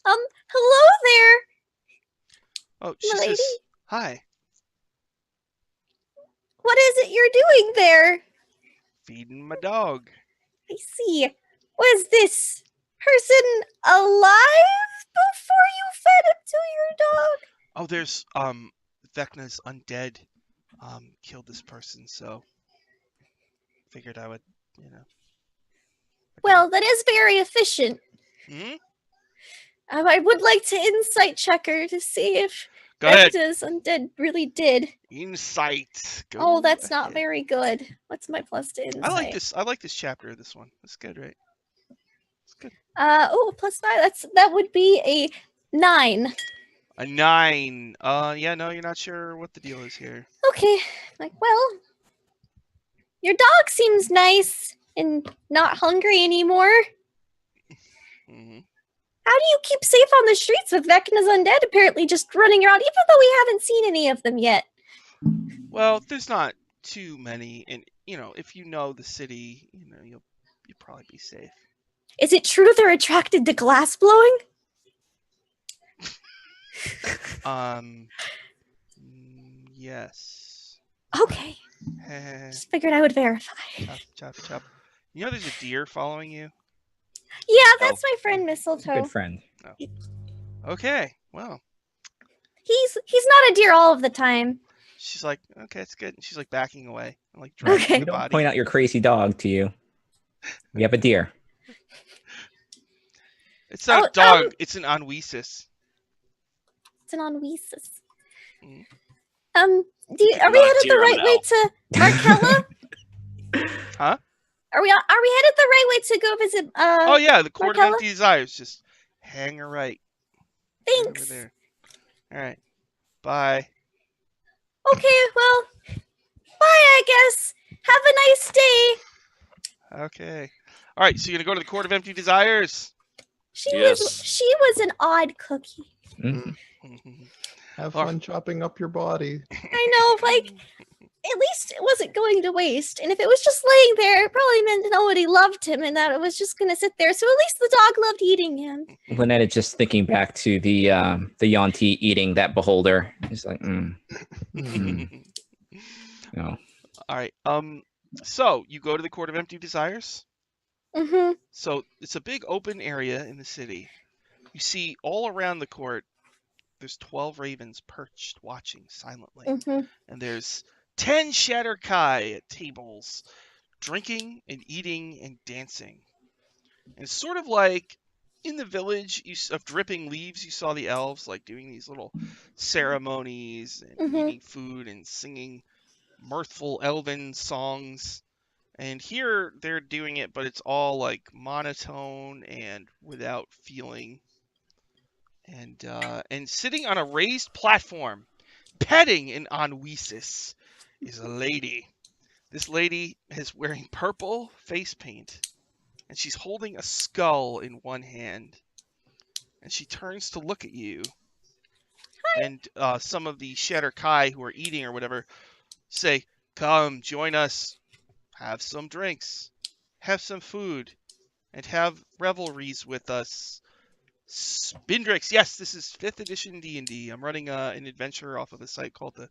Hello there. Oh, she Lady? says, hi, What is it you're doing there? feeding my dog. I see. Was this person alive before you fed him to your dog? Oh, there's Vecna's undead killed this person, so figured I would, Well, that is very efficient. Hmm? I would like to insight check her to see if Go ahead. Vecna's undead really did. Insight. Go Oh, that's not ahead. very good. What's my plus to insight? I like this chapter of this one. That's good, right? It's good. +5. That would be a 9. A 9. Yeah, no, you're not sure what the deal is here. Okay. Well, your dog seems nice and not hungry anymore. Hmm. How do you keep safe on the streets with Vecna's undead apparently just running around, even though we haven't seen any of them yet? Well, there's not too many, and if you know the city, you'll probably be safe. Is it true they're attracted to glass blowing? Yes. Okay. Just figured I would verify. Chop, chop, chop. You know there's a deer following you? Yeah, that's my friend Mistletoe. Good friend. Okay, well. He's not a deer all of the time. She's like, okay, it's good. And she's like backing away. I'm like Okay. dragging We the don't body. point out your crazy dog to you. We have a deer. It's not a dog. It's an Anwesis. It's an Anwesis. Mm. Are we Not a headed the deer, I'm right an way elf. to Markella? Huh? Are we headed the right way to go visit Oh yeah, the Court of Markella? Empty Desires. Just hang a right. Right over Thanks. there. All right. Bye. Okay, well, bye, I guess. Have a nice day. Okay. All right. So you're gonna go to the Court of Empty Desires. She Yes. was an odd cookie. Have All fun chopping up your body. I know, like, at least it wasn't going to waste. And if it was just laying there, it probably meant nobody loved him and that it was just gonna sit there. So at least the dog loved eating him. Lynette is just thinking back to the Yonti eating that beholder. He's like, no. All right. So you go to the Court of Empty Desires. Mm-hmm. So it's a big open area in the city. You see all around the court, there's 12 ravens perched, watching silently. Mm-hmm. And there's 10 Shatterkai at tables, drinking and eating and dancing. And it's sort of like in the village of Dripping Leaves, you saw the elves like doing these little ceremonies and Mhm. eating food and singing mirthful elven songs. And here they're doing it, but it's all like monotone and without feeling. And sitting on a raised platform, petting an Anwesis, is a lady. This lady is wearing purple face paint, and she's holding a skull in one hand. And she turns to look at you. Hi. And some of the Shatterkai who are eating or whatever say, "Come, join us. Have some drinks. Have some food. And have revelries with us." Spindrix, yes, this is 5th edition D&D. I'm running an adventure off of a site called the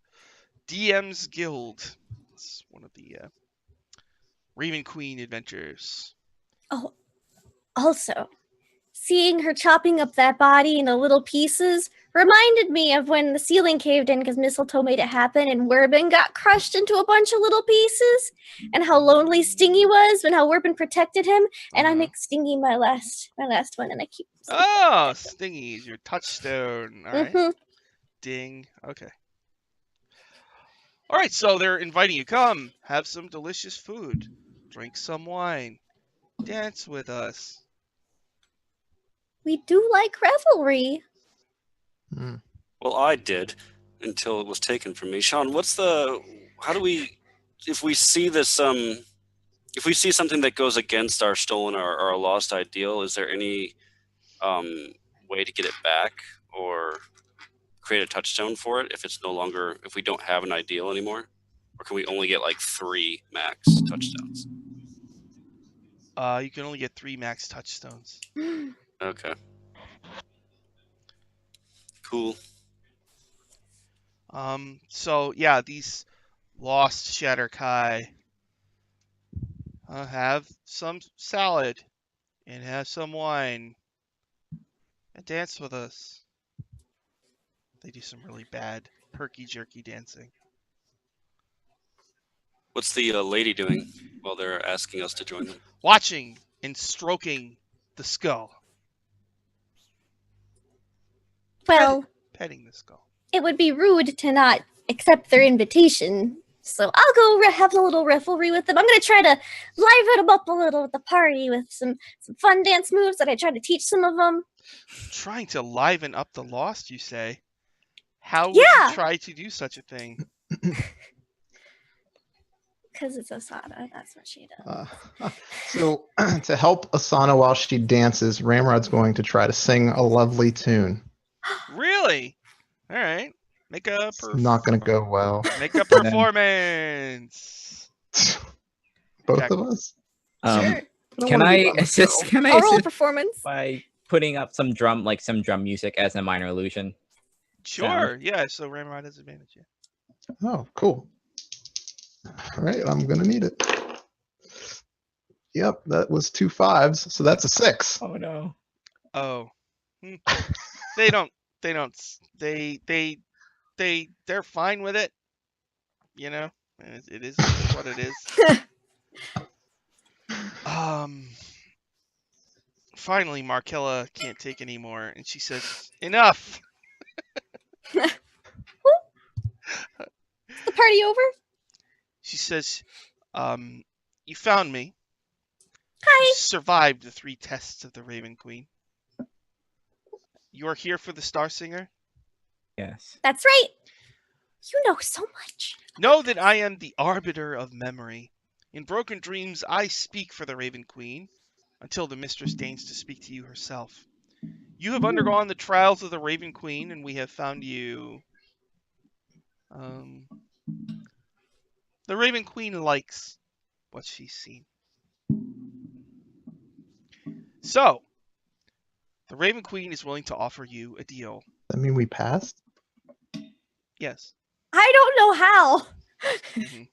DM's Guild. It's one of the Raven Queen adventures. Oh, also, seeing her chopping up that body into little pieces reminded me of when the ceiling caved in because Mistletoe made it happen and Werbin got crushed into a bunch of little pieces and how lonely Stingy was and how Werbin protected him. And I make Stingy my last one and I keep... Oh, Stingy is your touchstone. All right. Mhm. Ding. Okay. All right, so they're inviting you. Come, have some delicious food. Drink some wine. Dance with us. We do like revelry. Well, I did until it was taken from me. Sean, how do we, if we see this, if we see something that goes against our stolen or our lost ideal, is there any way to get it back or create a touchstone for it if we don't have an ideal anymore? Or can we only get like 3 max touchdowns? You can only get 3 max touchstones. Okay. Cool. So yeah, these lost Shatterkai have some salad and have some wine and dance with us. They do some really bad herky-jerky dancing. What's the lady doing while they're asking us to join them? Watching and stroking the skull. Well, Petting the skull. it would be rude to not accept their invitation. So I'll go have a little revelry with them. I'm going to try to liven them up a little at the party with some fun dance moves that I tried to teach some of them. Trying to liven up the lost, you say? How would you try to do such a thing? Because it's Asana. That's what she does. So to help Asana while she dances, Ramrod's going to try to sing a lovely tune. Really? All right. Make a It's not going to go well. Make a performance. Both of us? Sure. Can I assist? I'll roll a performance by putting up some drum music as a minor illusion? Sure. Yeah. So Ramrod has advantage. Yeah. Oh, cool. All right, I'm gonna need it. Yep, that was 2 5s, so that's a 6. Oh no. Oh. Hmm. They don't. They don't. They're fine with it. You know. It is what it is. Finally, Markella can't take anymore, and she says, "Enough." Is the party over? She says, "You found me. You Hi. survived the 3 tests of the Raven Queen. You are here for the Star Singer. Yes. That's right. You know so much. Know that I am the arbiter of memory. In broken dreams, I speak for the Raven Queen, until the mistress deigns to speak to you herself. You have undergone the trials of the Raven Queen, and we have found you. The Raven Queen likes what she's seen. So, the Raven Queen is willing to offer you a deal. That mean we passed? Yes. I don't know how. Mhm.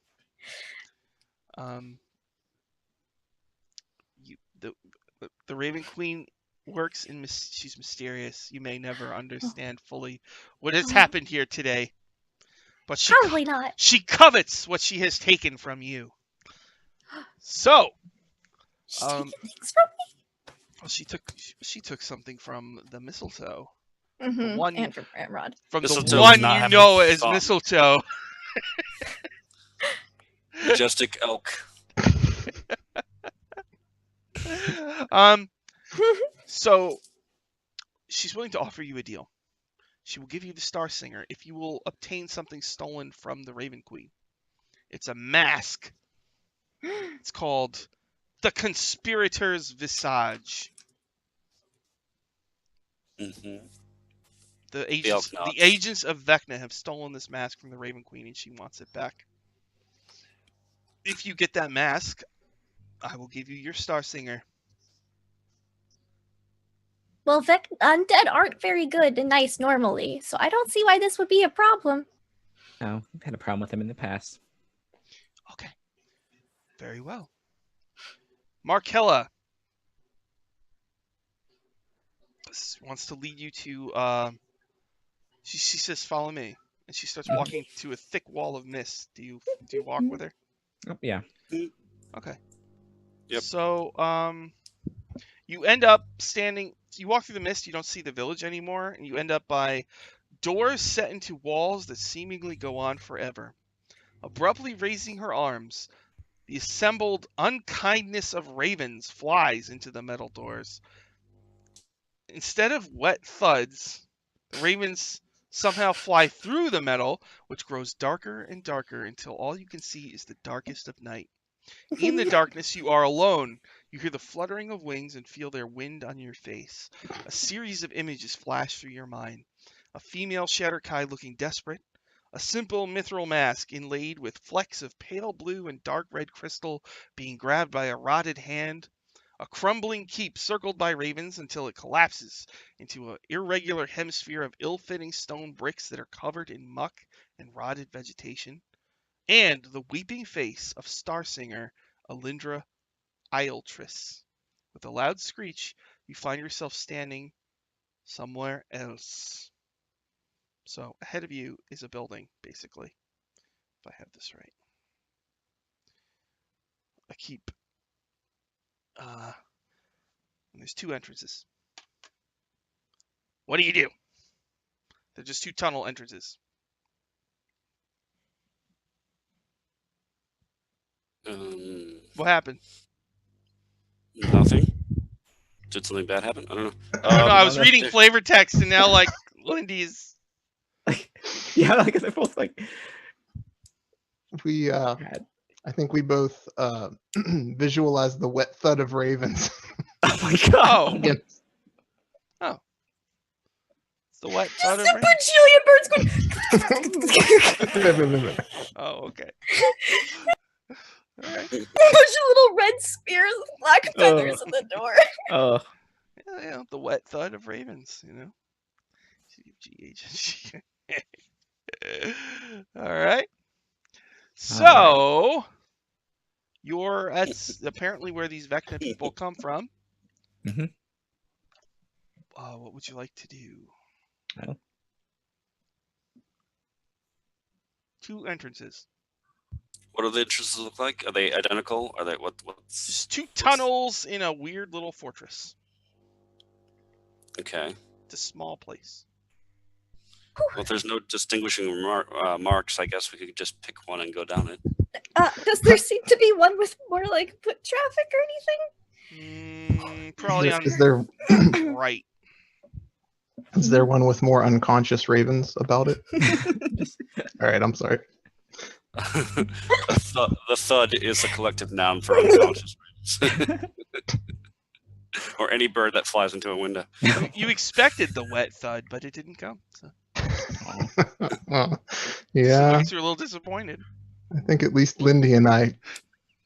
The Raven Queen works in she's mysterious. You may never understand fully what has happened here today, but Probably not. she covets what she has taken from you. So, She's taking things from well, she took something from the mistletoe. me. The one And from Ramrod. from Mistletoe the does one not you have know any as thought. mistletoe. Majestic elk. So she's willing to offer you a deal. She will give you the Star Singer if you will obtain something stolen from the Raven Queen. It's a mask. It's called the Conspirator's Visage. Mm-hmm. The Elknots. agents of Vecna have stolen this mask from the Raven Queen, and she wants it back. If you get that mask, I will give you your Star Singer. Well, undead aren't very good and nice normally, so I don't see why this would be a problem. No, I've had a problem with them in the past. Okay. Very well. Markella wants to lead you to. She says, "Follow me," and she starts walking to a thick wall of mist. Do you walk with her? Oh, yeah. Okay. Yep. So you end up standing. You walk through the mist. You don't see the village anymore, and you end up by doors set into walls that seemingly go on forever. Abruptly raising her arms, the assembled unkindness of ravens flies into the metal doors. Instead of wet thuds, the ravens somehow fly through the metal, which grows darker and darker until all you can see is the darkest of night. In the darkness, you are alone. You hear the fluttering of wings and feel their wind on your face. A series of images flash through your mind. A female Shatterkai looking desperate. A simple mithril mask inlaid with flecks of pale blue and dark red crystal being grabbed by a rotted hand. A crumbling keep circled by ravens until it collapses into an irregular hemisphere of ill-fitting stone bricks that are covered in muck and rotted vegetation. And the weeping face of Star Singer Alindra Ioltris. With a loud screech, you find yourself standing somewhere else. So ahead of you is a building, basically, if I have this right. A keep. And there's 2 entrances. What do? They're just 2 tunnel entrances. What happened? Nothing. Did something bad happen? I don't know. I don't know. I was no, reading flavor text, and now like Lindy's. Yeah, like they're both like. We I think we both visualized the wet thud of ravens. Oh my god! Oh, Again. it's the wet thud of Just a rain. bajillion birds going. Oh, okay. All right. A bunch of little red spears with black feathers in the door. Oh, Yeah, the wet thud of ravens. You know, GH. All right. So you're at apparently where these Vecna people come from. Mhm. What would you like to do? Well. 2 entrances. What do the entrances look like? Are they identical? Are they what's Just 2 tunnels in a weird little fortress. okay? It's a small place. Well, if there's no distinguishing marks, I guess we could just pick one and go down it. Does there seem to be one with more like foot traffic or anything? Probably on Is there right. is there one with more unconscious ravens about it? All right, I'm sorry. The thud is a collective noun for unconscious birds. Or any bird that flies into a window. You expected the wet thud, but it didn't come. So. Oh, So yeah, I guess you're a little disappointed. I think at least Lindy and I,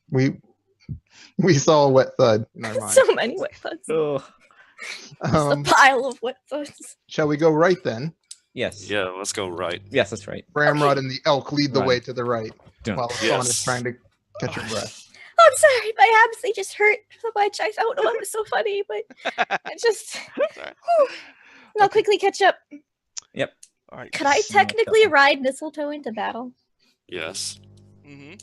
we saw a wet thud in our mind. So many wet thuds. Oh, Just a pile of wet thuds. Shall we go right then? yes. Yeah, let's go right. Yes, that's right. Ramrod and the elk lead the Run. way to the right, Dun. while Sean Yes. is trying to catch her breath. Oh, I'm sorry, my abs, they just hurt so much. I don't know if it was so funny, but I just... Sorry. Whew. I'll quickly catch up. All right. Could I technically ride Mistletoe into battle? Yes. Mm-hmm.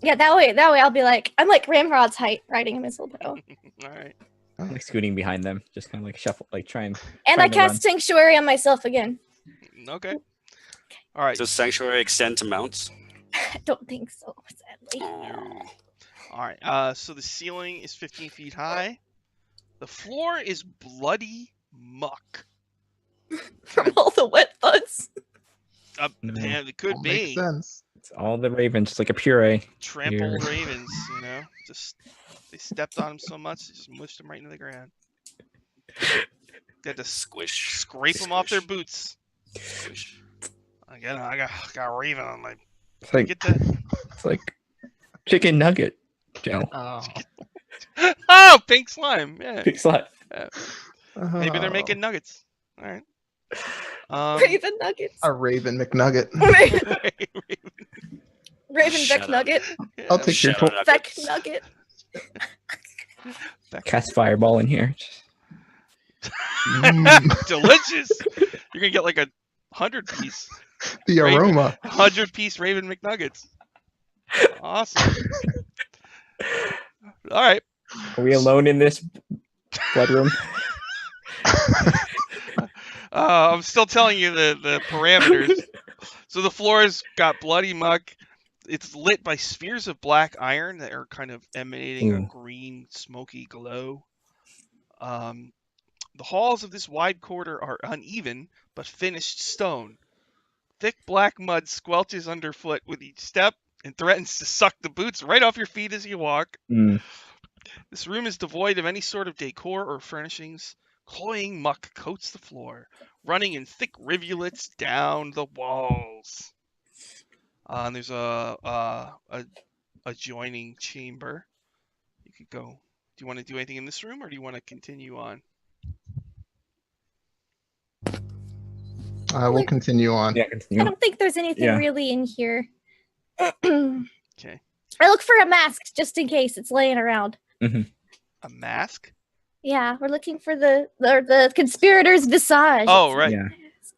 Yeah, that way I'll be like, I'm like Ramrod's height riding a Mistletoe. All right. Like scooting behind them, just kind of like shuffle, like try and. And Trying I to cast run. Sanctuary on myself again. Okay. All right. Does Sanctuary extend to mounts? I don't think so, sadly. Oh. All right. So the ceiling is 15 feet high. The floor is bloody muck. From all the wet thuds. No. And it could Makes be sense. It's all the ravens, just like a puree. trampled ravens. You know, just they stepped on them so much, they just mushed them right into the ground. They had to Squish. scrape them off their Squish. boots. Squish. I got a raven on my. It's like Get that. it's like chicken nugget, Joe. Oh. Oh, pink slime. Yeah. Big slot. Maybe they're Oh, making nuggets. All right. Raven Nuggets. a Raven McNugget. Raven Shut Beck up. Nugget. I'll take your Shadow total. Beck nuggets. Nugget. Cast fireball in here. Delicious. You're gonna get like 100-piece, The Raven. aroma. 100-piece Raven McNuggets. Awesome. All right. Are we alone in this blood room? I'm still telling you the parameters. So the floor's got bloody muck. It's lit by spheres of black iron that are kind of emanating a Ooh. green, smoky glow. The halls of this wide corridor are uneven, but finished stone. Thick black mud squelches underfoot with each step and threatens to suck the boots right off your feet as you walk. Mm. This room is devoid of any sort of decor or furnishings. Cloying muck coats the floor, running in thick rivulets down the walls. And there's a adjoining chamber. You could go. Do you want to do anything in this room, or do you want to continue on? We'll continue on. Yeah, I continue. don't think there's anything Yeah. really in here. Okay. I look for a mask just in case it's laying around. A mask? Yeah, we're looking for the conspirator's visage. Oh, right. Yeah.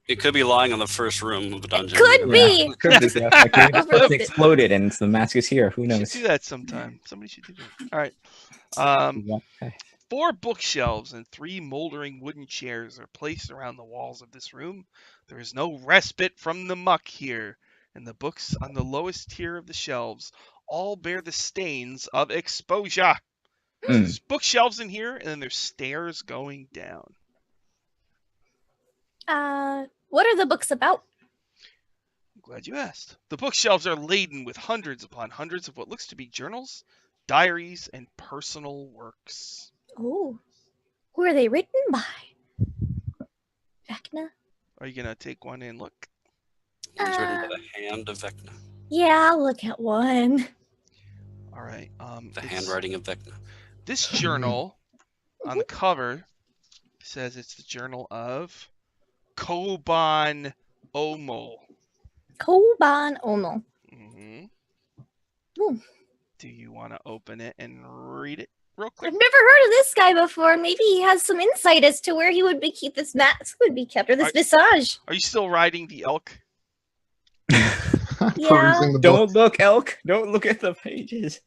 It could be lying on the first room of the dungeon. Could be. Could be, yeah, like it Overlooked it. exploded and the mask is here. Who We should knows? do that sometime. Somebody should do that. All right. Okay. 4 bookshelves and 3 moldering wooden chairs are placed around the walls of this room. There is no respite from the muck here, and the books on the lowest tier of the shelves all bear the stains of exposure. Mm. There's bookshelves in here, and then there's stairs going down. What are the books about? I'm glad you asked. The bookshelves are laden with hundreds upon hundreds of what looks to be journals, diaries, and personal works. Oh, who are they written by? Vecna? Are you gonna take one and look? It's written by the hand of Vecna. Yeah, I'll look at one. All right. The it's- handwriting of Vecna. This journal on the cover says it's the journal of Koban Omo. Koban Omo. Hmm. Hmm. Do you want to open it and read it real quick? I've never heard of this guy before. Maybe he has some insight as to where he would be keep this mask would be kept, or this visage. Are you still riding the elk? Perusing the book. Don't look, elk. Don't look at the pages.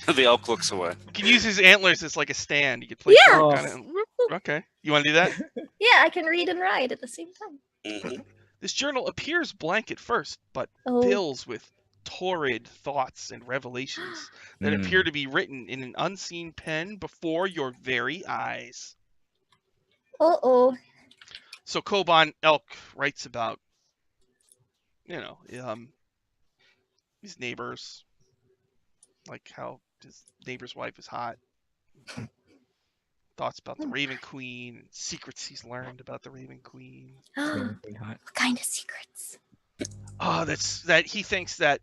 The elk looks away. You can use his antlers as like a stand. You can place Yeah. the elk on it and whoop. Okay. You want to do that? Yeah, I can read and ride at the same time. Mhm. This journal appears blank at first, but Oh, fills with torrid thoughts and revelations that Mm. appear to be written in an unseen pen before your very eyes. oh. So Koban Elk writes about, his neighbors, like how his neighbor's wife is hot. Thoughts about the Raven Queen, and secrets he's learned about the Raven Queen. What Very hot. kind of secrets? Oh, that he thinks that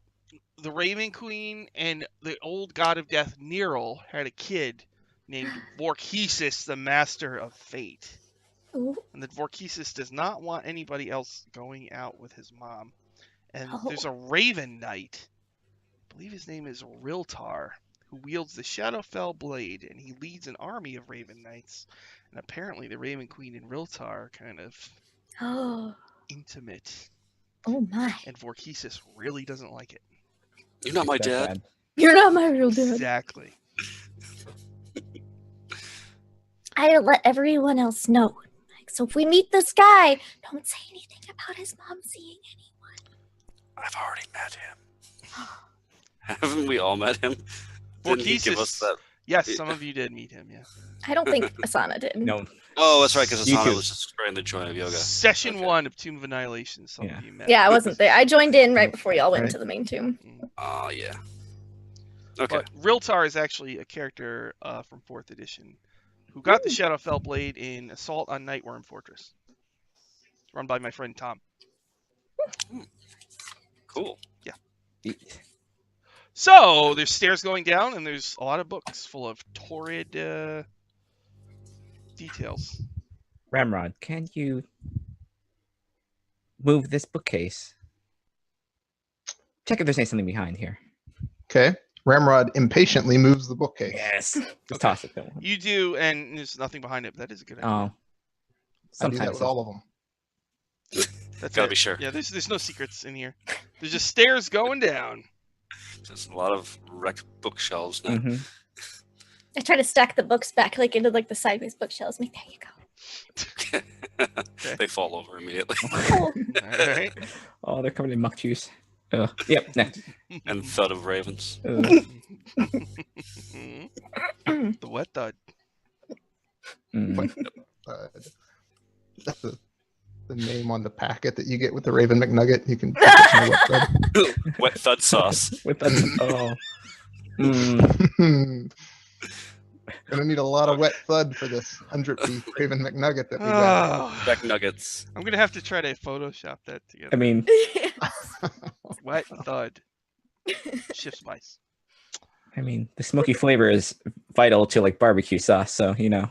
the Raven Queen and the old god of death Neril had a kid named Vorkesis, the Master of Fate. Ooh. And that Vorkesis does not want anybody else going out with his mom. And there's a Raven Knight, I believe his name is Riltar, who wields the Shadowfell blade, and he leads an army of Raven Knights. And apparently the Raven Queen and Riltar are kind of Oh. intimate. Oh my. And Vorkesis really doesn't like it. You're not my That's dad. bad. You're not my real dad. Exactly. I let everyone else know. Like, so if we meet this guy, don't say anything about his mom seeing anyone. I've already met him. Haven't we all met him? Didn't he give us Vorkesis. that? Yes, some of you did meet him, yeah. I don't think Asana did. No. Oh, that's right, because You Asana too. was just spraying the joint of yoga. Session Okay. 1 of Tomb of Annihilation, some Yeah. of you met. Yeah, I wasn't there. I joined in right before y'all went Right. to the main tomb. Oh, yeah. Okay. But Riltar is actually a character from 4th edition who got the Shadowfell blade in Assault on Nightworm Fortress. Run by my friend Tom. Cool. So, there's stairs going down, and there's a lot of books full of torrid details. Ramrod, can you move this bookcase? Check if there's something behind here. Okay. Ramrod impatiently moves the bookcase. Yes. Just Okay. toss it. Don't worry. You do, and there's nothing behind it, but that is a good idea. Oh. I do that Sometimes. with all of them. That's Gotta it. be sure. Yeah, there's no secrets in here. There's just stairs going down. There's a lot of wrecked bookshelves now. Mhm. I try to stack the books back like into like the sideways bookshelves. Like, there you go. They fall over immediately. Oh, All right. Oh, they're covered in muck juice. Yep, next. And thud of ravens. The wet thud. Mm. That's the name on the packet that you get with the Raven McNugget. You can put it in the website. Wet thud sauce. With that, oh. Mm. Gonna need a lot of wet thud for this 100-piece Raven McNugget that we got. Oh, Back nuggets. I'm gonna have to try to Photoshop that I together. mean, Wet thud. Shift spice. the smoky flavor is vital to like barbecue sauce, so you know.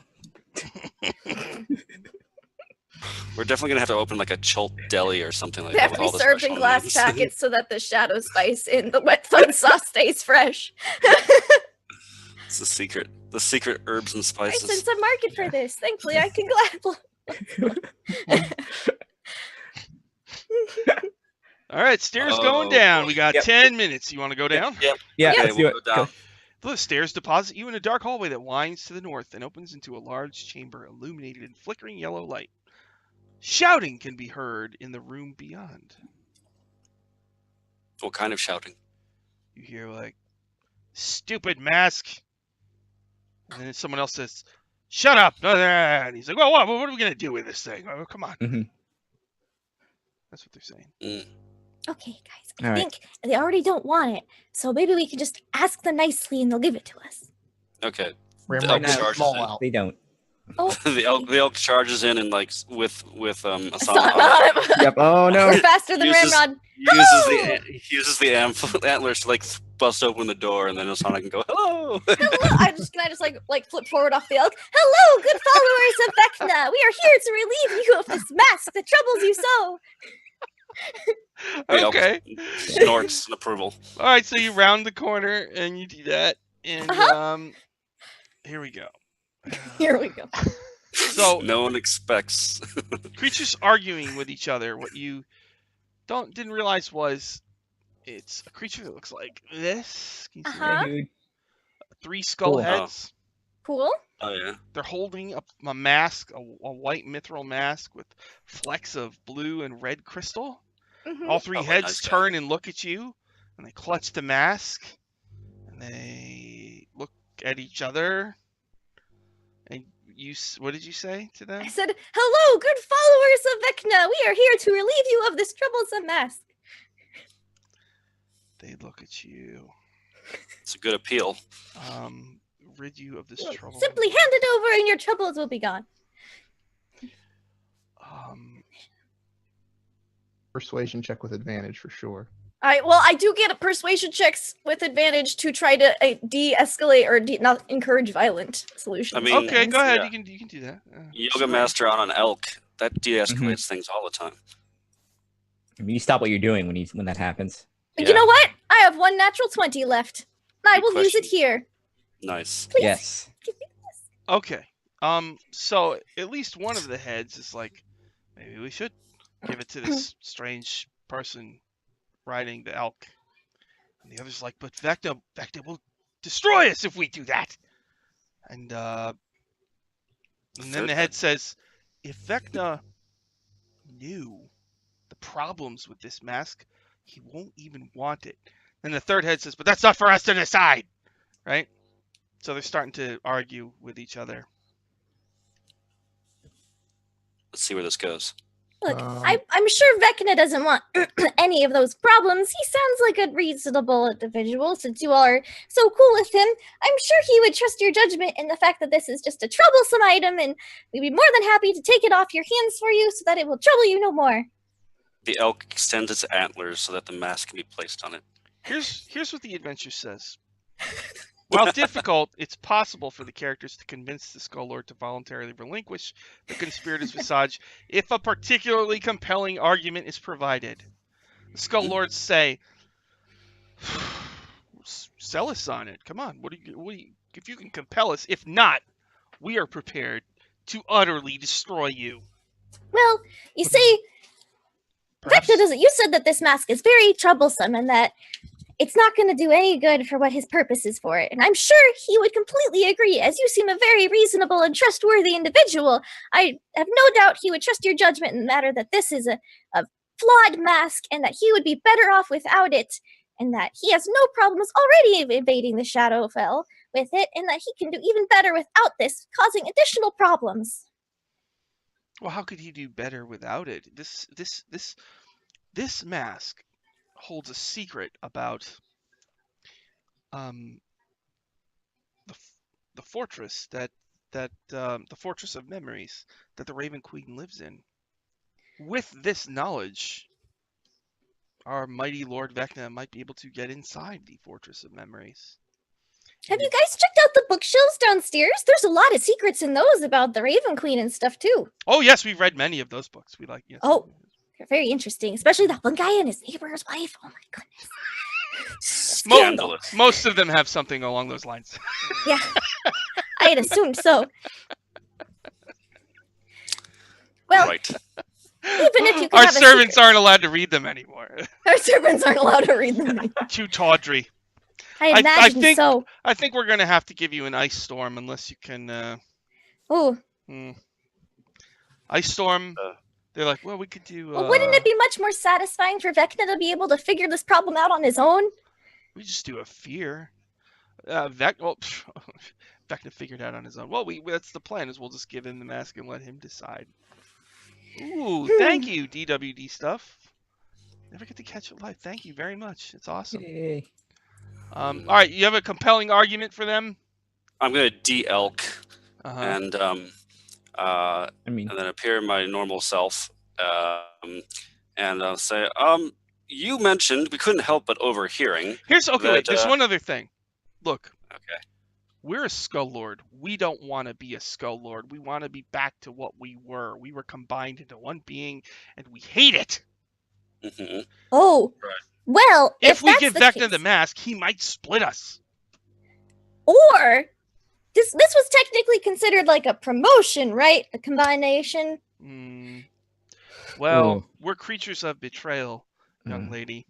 We're definitely gonna have to open like a Chult deli or something like they that. have to with be all the served in special glass names. packets so that the shadow spice in the wet thud sauce stays fresh. It's the secret. The secret herbs and I spices. sense a market for this. Thankfully, I can gladly. All right, stairs going Oh, down. boy. We got Yep. 10 minutes. You want to go down? Yep. Yeah, Okay, let's do we'll it. go down. The stairs deposit you in a dark hallway that winds to the north and opens into a large chamber illuminated in flickering yellow light. Shouting can be heard in the room beyond. What kind of shouting? You hear like, "Stupid mask," and then someone else says, "Shut up!" And he's like, "Well, what are we gonna do with this thing? Oh, come on." Mhm. That's what they're saying. Mm. Okay, guys. I All right. think they already don't want it, so maybe we can just ask them nicely and they'll give it to us. Okay. Ramrod elk gets charges small in. out. They don't. Oh, the elk charges in and like with Asana Asana on on him. Yep. Oh no. We're faster than Uses- Ramrod. it. He uses the antlers to like bust open the door, and then Sonic can go, hello! Hello. Can I just like flip forward off the elk? Hello, good followers of Vecna. We are here to relieve you of this mask that troubles you so. The elk Okay. snorts in approval. All right, so you round the corner and you do that, and here we go. Here we go. So no one expects. creatures arguing with each other. What you didn't realize was it's a creature that looks like this. Can you see that? Uh-huh. Dude. 3 skull Cool. heads. Cool. Oh yeah. They're holding a mask, a white mithril mask with flecks of blue and red crystal. Mhm. All 3 Oh, heads nice guy. turn and look at you, and they clutch the mask, and they look at each other. And what did you say to them? I said, hello, good followers of Vecna. We are here to relieve you of this troublesome mask. They look at you. It's a good appeal. Rid you of this trouble. Simply hand it over and your troubles will be gone. Persuasion check with advantage for sure. All right, well, I do get persuasion checks with advantage to try to de-escalate or not encourage violent solutions. I mean, and Okay, things. go ahead. Yeah. You can do that. Yoga Master on an elk, that de-escalates things all the time. I mean, you stop what you're doing when that happens. But Yeah. you know what? I have one natural 20 left. I Good will use it question. here. Nice. Please. Yes. Give me this. Okay. So at least one of the heads is like, maybe we should give it to this strange person riding the elk. And the other's like, but Vecna will destroy us if we do that. And then Third the head says, if Vecna knew the problems with this mask, he won't even want it. And the third head says, but that's not for us to decide, right? So they're starting to argue with each other. Let's see where this goes. Look, Um, I'm sure Vecna doesn't want any of those problems. He sounds like a reasonable individual since you all are so cool with him. I'm sure he would trust your judgment in the fact that this is just a troublesome item and we'd be more than happy to take it off your hands for you so that it will trouble you no more. The elk extends its antlers so that the mask can be placed on it. Here's what the adventure says. While difficult, it's possible for the characters to convince the Skull Lord to voluntarily relinquish the conspirator's visage if a particularly compelling argument is provided. The Skull Lords say, "Sell us on it. Come on. What do you? If you can compel us. If not, we are prepared to utterly destroy you." Well, you see, Perhaps- Vecna doesn't. You said that this mask is very troublesome and that it's not going to do any good for what his purpose is for it. And I'm sure he would completely agree, as you seem a very reasonable and trustworthy individual. I have no doubt he would trust your judgment in the matter that this is a flawed mask and that he would be better off without it, and that he has no problems already evading the Shadowfell with it, and that he can do even better without this, causing additional problems. Well, how could he do better without it? This mask holds a secret about the fortress the fortress of memories that the Raven Queen lives in. With this knowledge, our mighty Lord Vecna might be able to get inside the fortress of memories. Have you guys checked out the bookshelves downstairs? There's a lot of secrets in those about the Raven Queen and stuff too. Oh yes, we've read many of those books. We like yes. Oh. They're very interesting, especially that one guy and his neighbor's wife. Oh my goodness. Scandal. Scandalous. Most of them have something along those lines. Yeah, I had assumed so. Well, Right. even if you could Our have a servants secret, aren't allowed to read them anymore. our servants aren't allowed to read them. Too tawdry. I I imagine think- so. I think we're gonna have to give you an ice storm unless you can. Ooh, Ice storm. Uh. They're like, well, we could do. well, wouldn't it be much more satisfying for Vecna to be able to figure this problem out on his own? We just do a fear. Vecna figured out on his own. Well, that's the plan. Is we'll just give him the mask and let him decide. Ooh, thank you, DWD stuff. Never get to catch it live. Thank you very much. It's awesome. Yay. All right, you have a compelling argument for them. I'm gonna de-elk Uh-huh. and I mean, and then appear in my normal self and say, you mentioned we couldn't help but overhearing. Here's okay. that, Wait, there's one other thing. Look, Okay. we're a Skull Lord. We don't want to be a Skull Lord. We want to be back to what we were. We were combined into one being, and we hate it. hmm Oh, Right. well, If we that's give the Vecna case, the mask, he might split us. or this was technically considered like a promotion, right? A combination. Well, Ooh. we're creatures of betrayal, young Mm. lady.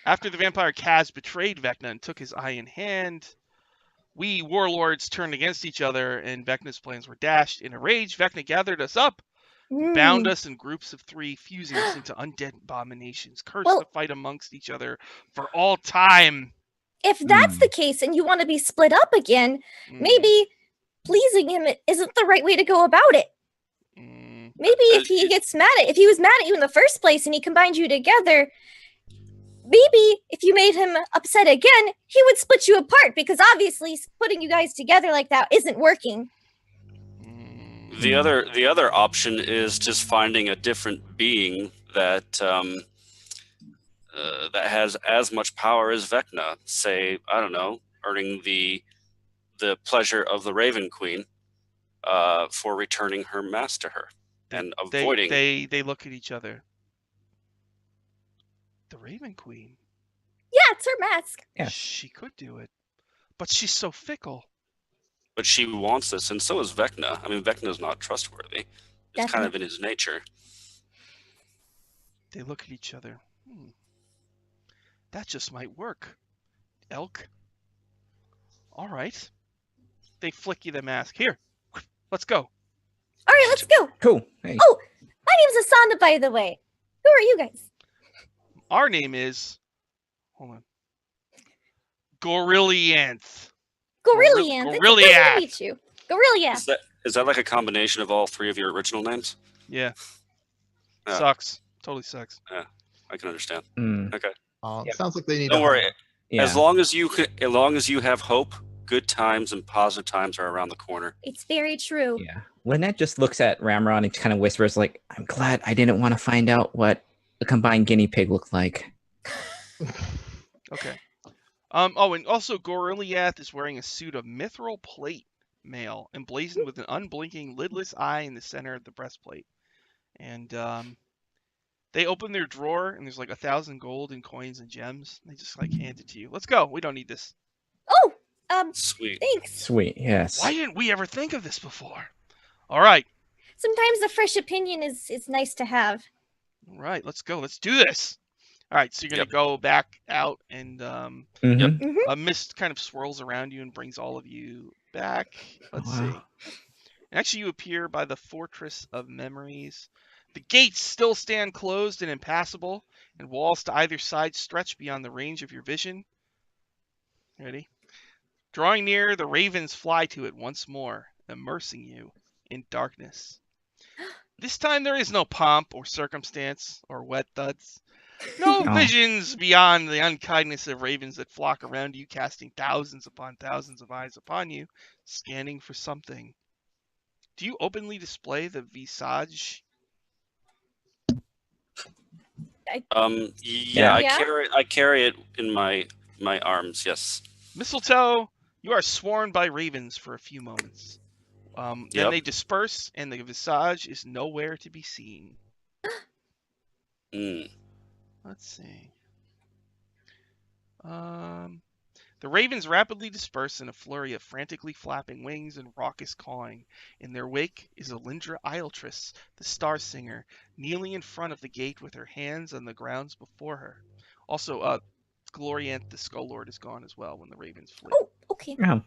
After the vampire Kaz betrayed Vecna and took his eye in hand, we warlords turned against each other, and Vecna's plans were dashed. In a rage, Vecna gathered us up, bound us in groups of 3, fusing us into undead abominations, cursed Well- to fight amongst each other for all time. If that's the case, and you want to be split up again, maybe pleasing him isn't the right way to go about it. Maybe if he was mad at you in the first place and he combined you together, maybe if you made him upset again, he would split you apart, because obviously putting you guys together like that isn't working. The other option is just finding a different being that that has as much power as Vecna. Say, I don't know, earning the pleasure of the Raven Queen for returning her mask to her and avoiding. They look at each other. The Raven Queen. Yeah, it's her mask. Yes. She could do it, but she's so fickle. But she wants this, and so is Vecna. I mean, Vecna's not trustworthy. It's kind of in his nature. They look at each other. That just might work. Elk. All right. They flick you the mask. Here, let's go. All right, let's go. Cool. Hey. Oh, my name's Asanda, by the way. Who are you guys? Our name is... Hold on. Gorillianth. Gorillian. It's a pleasure to meet you. Gorillian. Is that like a combination of all 3 of your original names? Yeah. Yeah. Sucks. Totally sucks. Yeah, I can understand. Mm. Okay. It sounds like they need. Don't worry. Yeah. As long as you have hope, good times and positive times are around the corner. It's very true. Yeah. Lynette just looks at Ramrod and kind of whispers, like, I'm glad I didn't want to find out what a combined guinea pig looked like. Okay. Oh, and also Gorilliath is wearing a suit of mithril plate mail, emblazoned with an unblinking lidless eye in the center of the breastplate. And they open their drawer, and there's like 1,000 gold and coins and gems. They just like hand it to you. Let's go. We don't need this. Oh, Sweet. thanks. Sweet. Yes. Why didn't we ever think of this before? All right. Sometimes a fresh opinion is nice to have. All right. Let's go. Let's do this. All right. So you're going to go back out, and Mhm. a mist kind of swirls around you and brings all of you back. Let's see. Wow. Actually, you appear by the Fortress of Memories. The gates still stand closed and impassable, and walls to either side stretch beyond the range of your vision. Ready? Drawing near, the ravens fly to it once more, immersing you in darkness. This time there is no pomp or circumstance or wet thuds. No Oh. visions beyond the unkindness of ravens that flock around you, casting thousands upon thousands of eyes upon you, scanning for something. Do you openly display the visage? Yeah, Yeah. I carry it in my arms. Yes. Mistletoe, you are sworn by ravens for a few moments. Then Yep. they disperse, and the visage is nowhere to be seen. Let's see. The ravens rapidly disperse in a flurry of frantically flapping wings and raucous cawing. In their wake is Alindra Ialtris, the star singer, kneeling in front of the gate with her hands on the grounds before her. Also, Gloriant, the Skull Lord, is gone as well when the ravens flee. Oh, okay. Oh,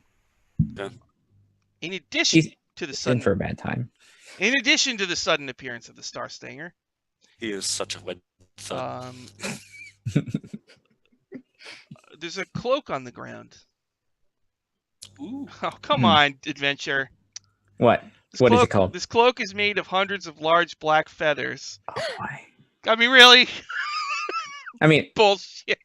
In addition He's- to the in sudden, for a bad time. in addition to the sudden appearance of the star singer, He is such a wet thud. there's a cloak on the ground. Ooh. Oh, come on, adventure. What? This What is cloak, it called? This cloak is made of hundreds of large black feathers. Oh, why? I mean, really? I mean, Bullshit.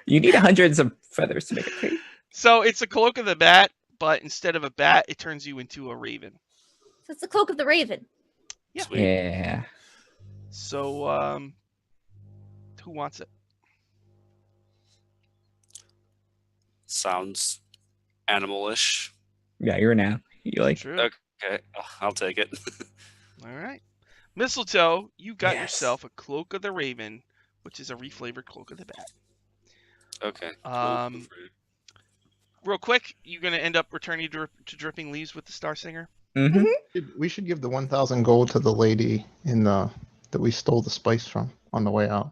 you need hundreds of feathers to make it pretty. So it's a cloak of the bat, but instead of a bat, it turns you into a raven. So it's the cloak of the raven. Yeah. Sweet. Yeah. So, who wants it? Sounds animalish. Yeah, you're now. You like? True. Okay, I'll take it. All right. Mistletoe, you got Yes. yourself a Cloak of the Raven, which is a reflavored Cloak of the Bat. Okay. Real quick, you're going to end up returning to Dripping Leaves with the Star Singer? Mm-hmm. We should give the 1,000 gold to the lady that we stole the spice from on the way out.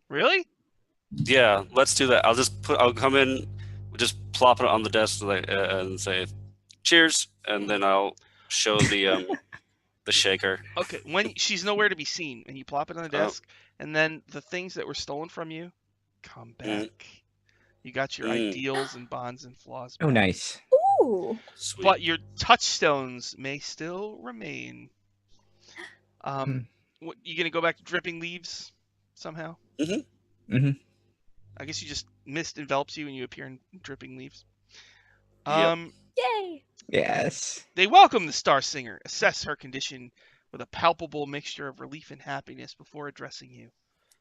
Really? Yeah, let's do that. I'll come in, just plop it on the desk and say, "Cheers," and then I'll show the shaker. Okay, when she's nowhere to be seen, and you plop it on the desk, and then the things that were stolen from you come back. You got your ideals and bonds and flaws back. Oh, nice. Ooh. Sweet. But your touchstones may still remain. What, you gonna go back to Dripping Leaves somehow? Mm-hmm. I guess you just mist envelops you and you appear in Dripping Leaves. Yep. Yay. Yes. They welcome the Star Singer, assess her condition with a palpable mixture of relief and happiness before addressing you.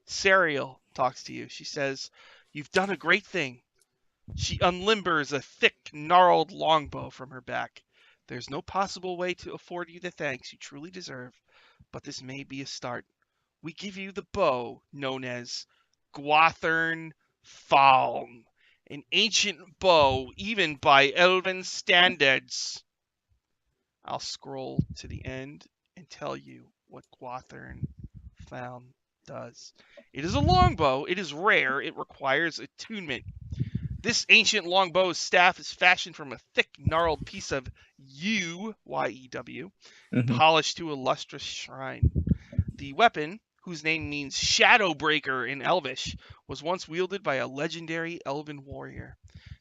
Serial talks to you. She says, "You've done a great thing." She unlimbers a thick, gnarled longbow from her back. "There's no possible way to afford you the thanks you truly deserve, but this may be a start. We give you the bow known as Gwathern Falm, an ancient bow even by elven standards." I'll scroll to the end and tell you what Gwathern Falm does. It is a longbow. It is rare. It requires attunement. This ancient longbow's staff is fashioned from a thick, gnarled piece of yew, Y-E-W, polished to a lustrous shrine. The weapon, whose name means Shadow Breaker in Elvish, was once wielded by a legendary elven warrior.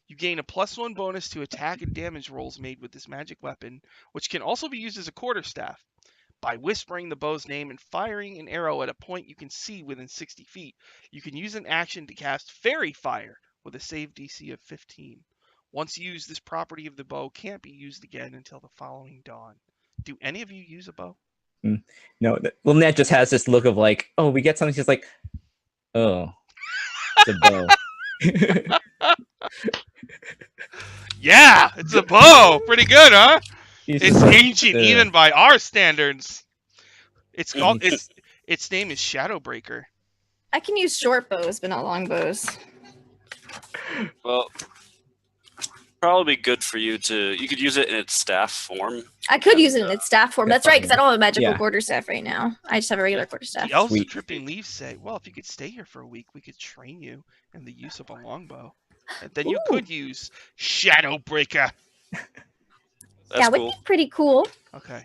You gain a +1 bonus to attack and damage rolls made with this magic weapon, which can also be used as a quarterstaff. By whispering the bow's name and firing an arrow at a point you can see within 60 feet, you can use an action to cast Fairy Fire with a save DC of 15. Once used, this property of the bow can't be used again until the following dawn. Do any of you use a bow? No, Lynette just has this look of like, oh, we get something. She's like, oh, it's a bow. Yeah, it's a bow. Pretty good, huh? He's It's just like, ancient even by our standards. It's called its name is Shadowbreaker. I can use short bows, but not long bows. Well, probably be good for you you could use it in its staff form. I could use it in its staff form. That's right, because I don't have a magical Yeah. quarterstaff right now. I just have a regular quarterstaff. The elves of Sweet. Dripping Leaves say, well, if you could stay here for a week, we could train you in the use of a longbow. And then you could use Shadowbreaker. That's That would cool. be pretty cool. Okay.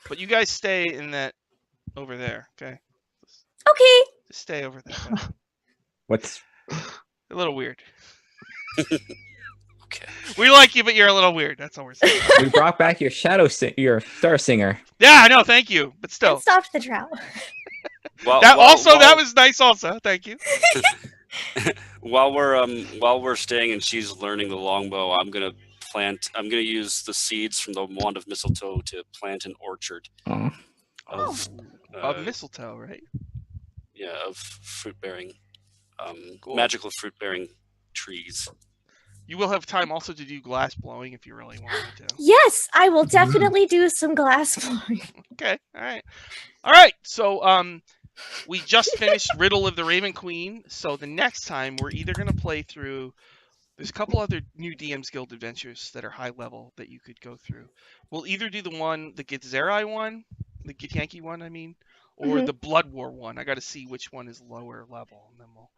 But you guys stay in that over there, okay? Okay. Just stay over there. Okay? What's A little weird. Okay. We like you, but you're a little weird. That's all we're saying. we brought back your your Star Singer. Yeah, I know. Thank you. But still. And stopped the drought. That was nice also. Thank you. While we're staying and she's learning the longbow, I'm gonna use the seeds from the wand of mistletoe to plant an orchard Oh, Of mistletoe, right? Yeah, of fruit bearing, Cool. magical fruit bearing trees. You will have time also to do glass blowing if you really wanted to. Yes, I will definitely do some glass blowing. Okay. All right. So we just finished Riddle of the Raven Queen. So the next time we're either going to play through. There's a couple other new DM's Guild adventures that are high level that you could go through. We'll either do the one, the Githzerai one, the Githyanki one, I mean, or the Blood War one. I got to see which one is lower level, and then we'll.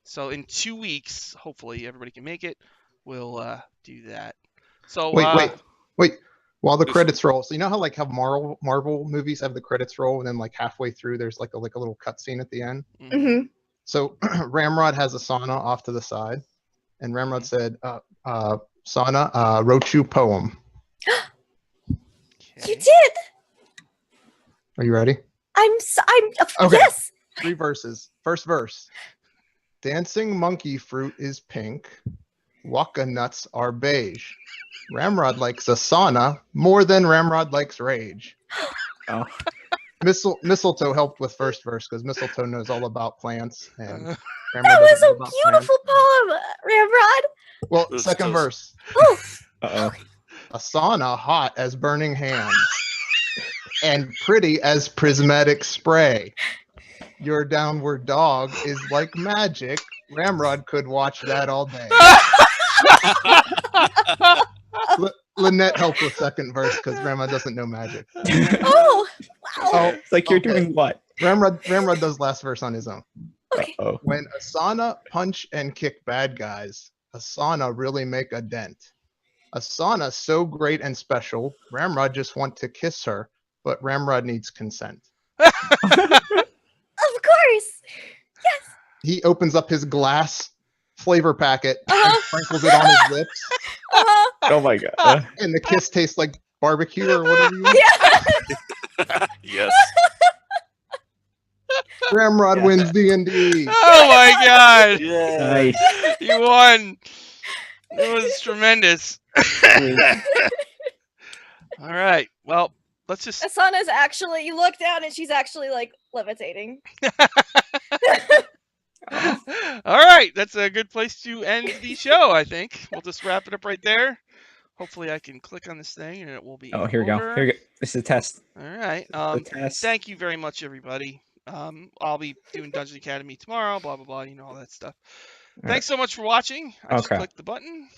So in 2 weeks, hopefully everybody can make it. We'll do that. So Wait. While the credits roll, so you know how Marvel movies have the credits roll, and then like halfway through there's like a little cutscene at the end. Mm-hmm. So Ramrod has a sauna off to the side, and Ramrod said, "Sauna, wrote you poem." You did. Are you ready? I'm. Okay. Yes. 3 verses. First verse: dancing monkey fruit is pink. Waka nuts are beige. Ramrod likes a sauna more than Ramrod likes rage. oh. Mistletoe helped with first verse because Mistletoe knows all about plants, and Uh, Ramrod That doesn't was know a about beautiful poem, Ramrod. plants. Well, This second does- verse. Oh, Uh-oh. A sauna hot as burning hands, and pretty as prismatic spray. Your downward dog is like magic. Ramrod could watch that all day. Lynette helped with second verse because Ramrod doesn't know magic. oh, wow. Oh, It's like you're okay. doing what? Ramrod does last verse on his own. Okay. Oh. When Asana punch and kick bad guys, Asana really make a dent. Asana so great and special, Ramrod just want to kiss her, but Ramrod needs consent. Of course. He opens up his glass flavor packet and Uh-huh. sprinkles it on his lips, Uh-huh. Oh my god. and the kiss tastes like barbecue or whatever you want. Yeah. Yes. Ramrod wins D&D. Oh my god! Yeah. Nice. You won. It was tremendous. All right. Well, let's just. Asana's actually, you look down and she's actually like levitating. All right. That's a good place to end the show, I think. We'll just wrap it up right there. Hopefully, I can click on this thing and it will be. Oh, here we go. over. Here we go. This is a test. All right. The test. Thank you very much, everybody. I'll be doing Dungeon Academy tomorrow. Blah blah blah. You know all that stuff. All Thanks so much for watching. I just Okay. clicked the button.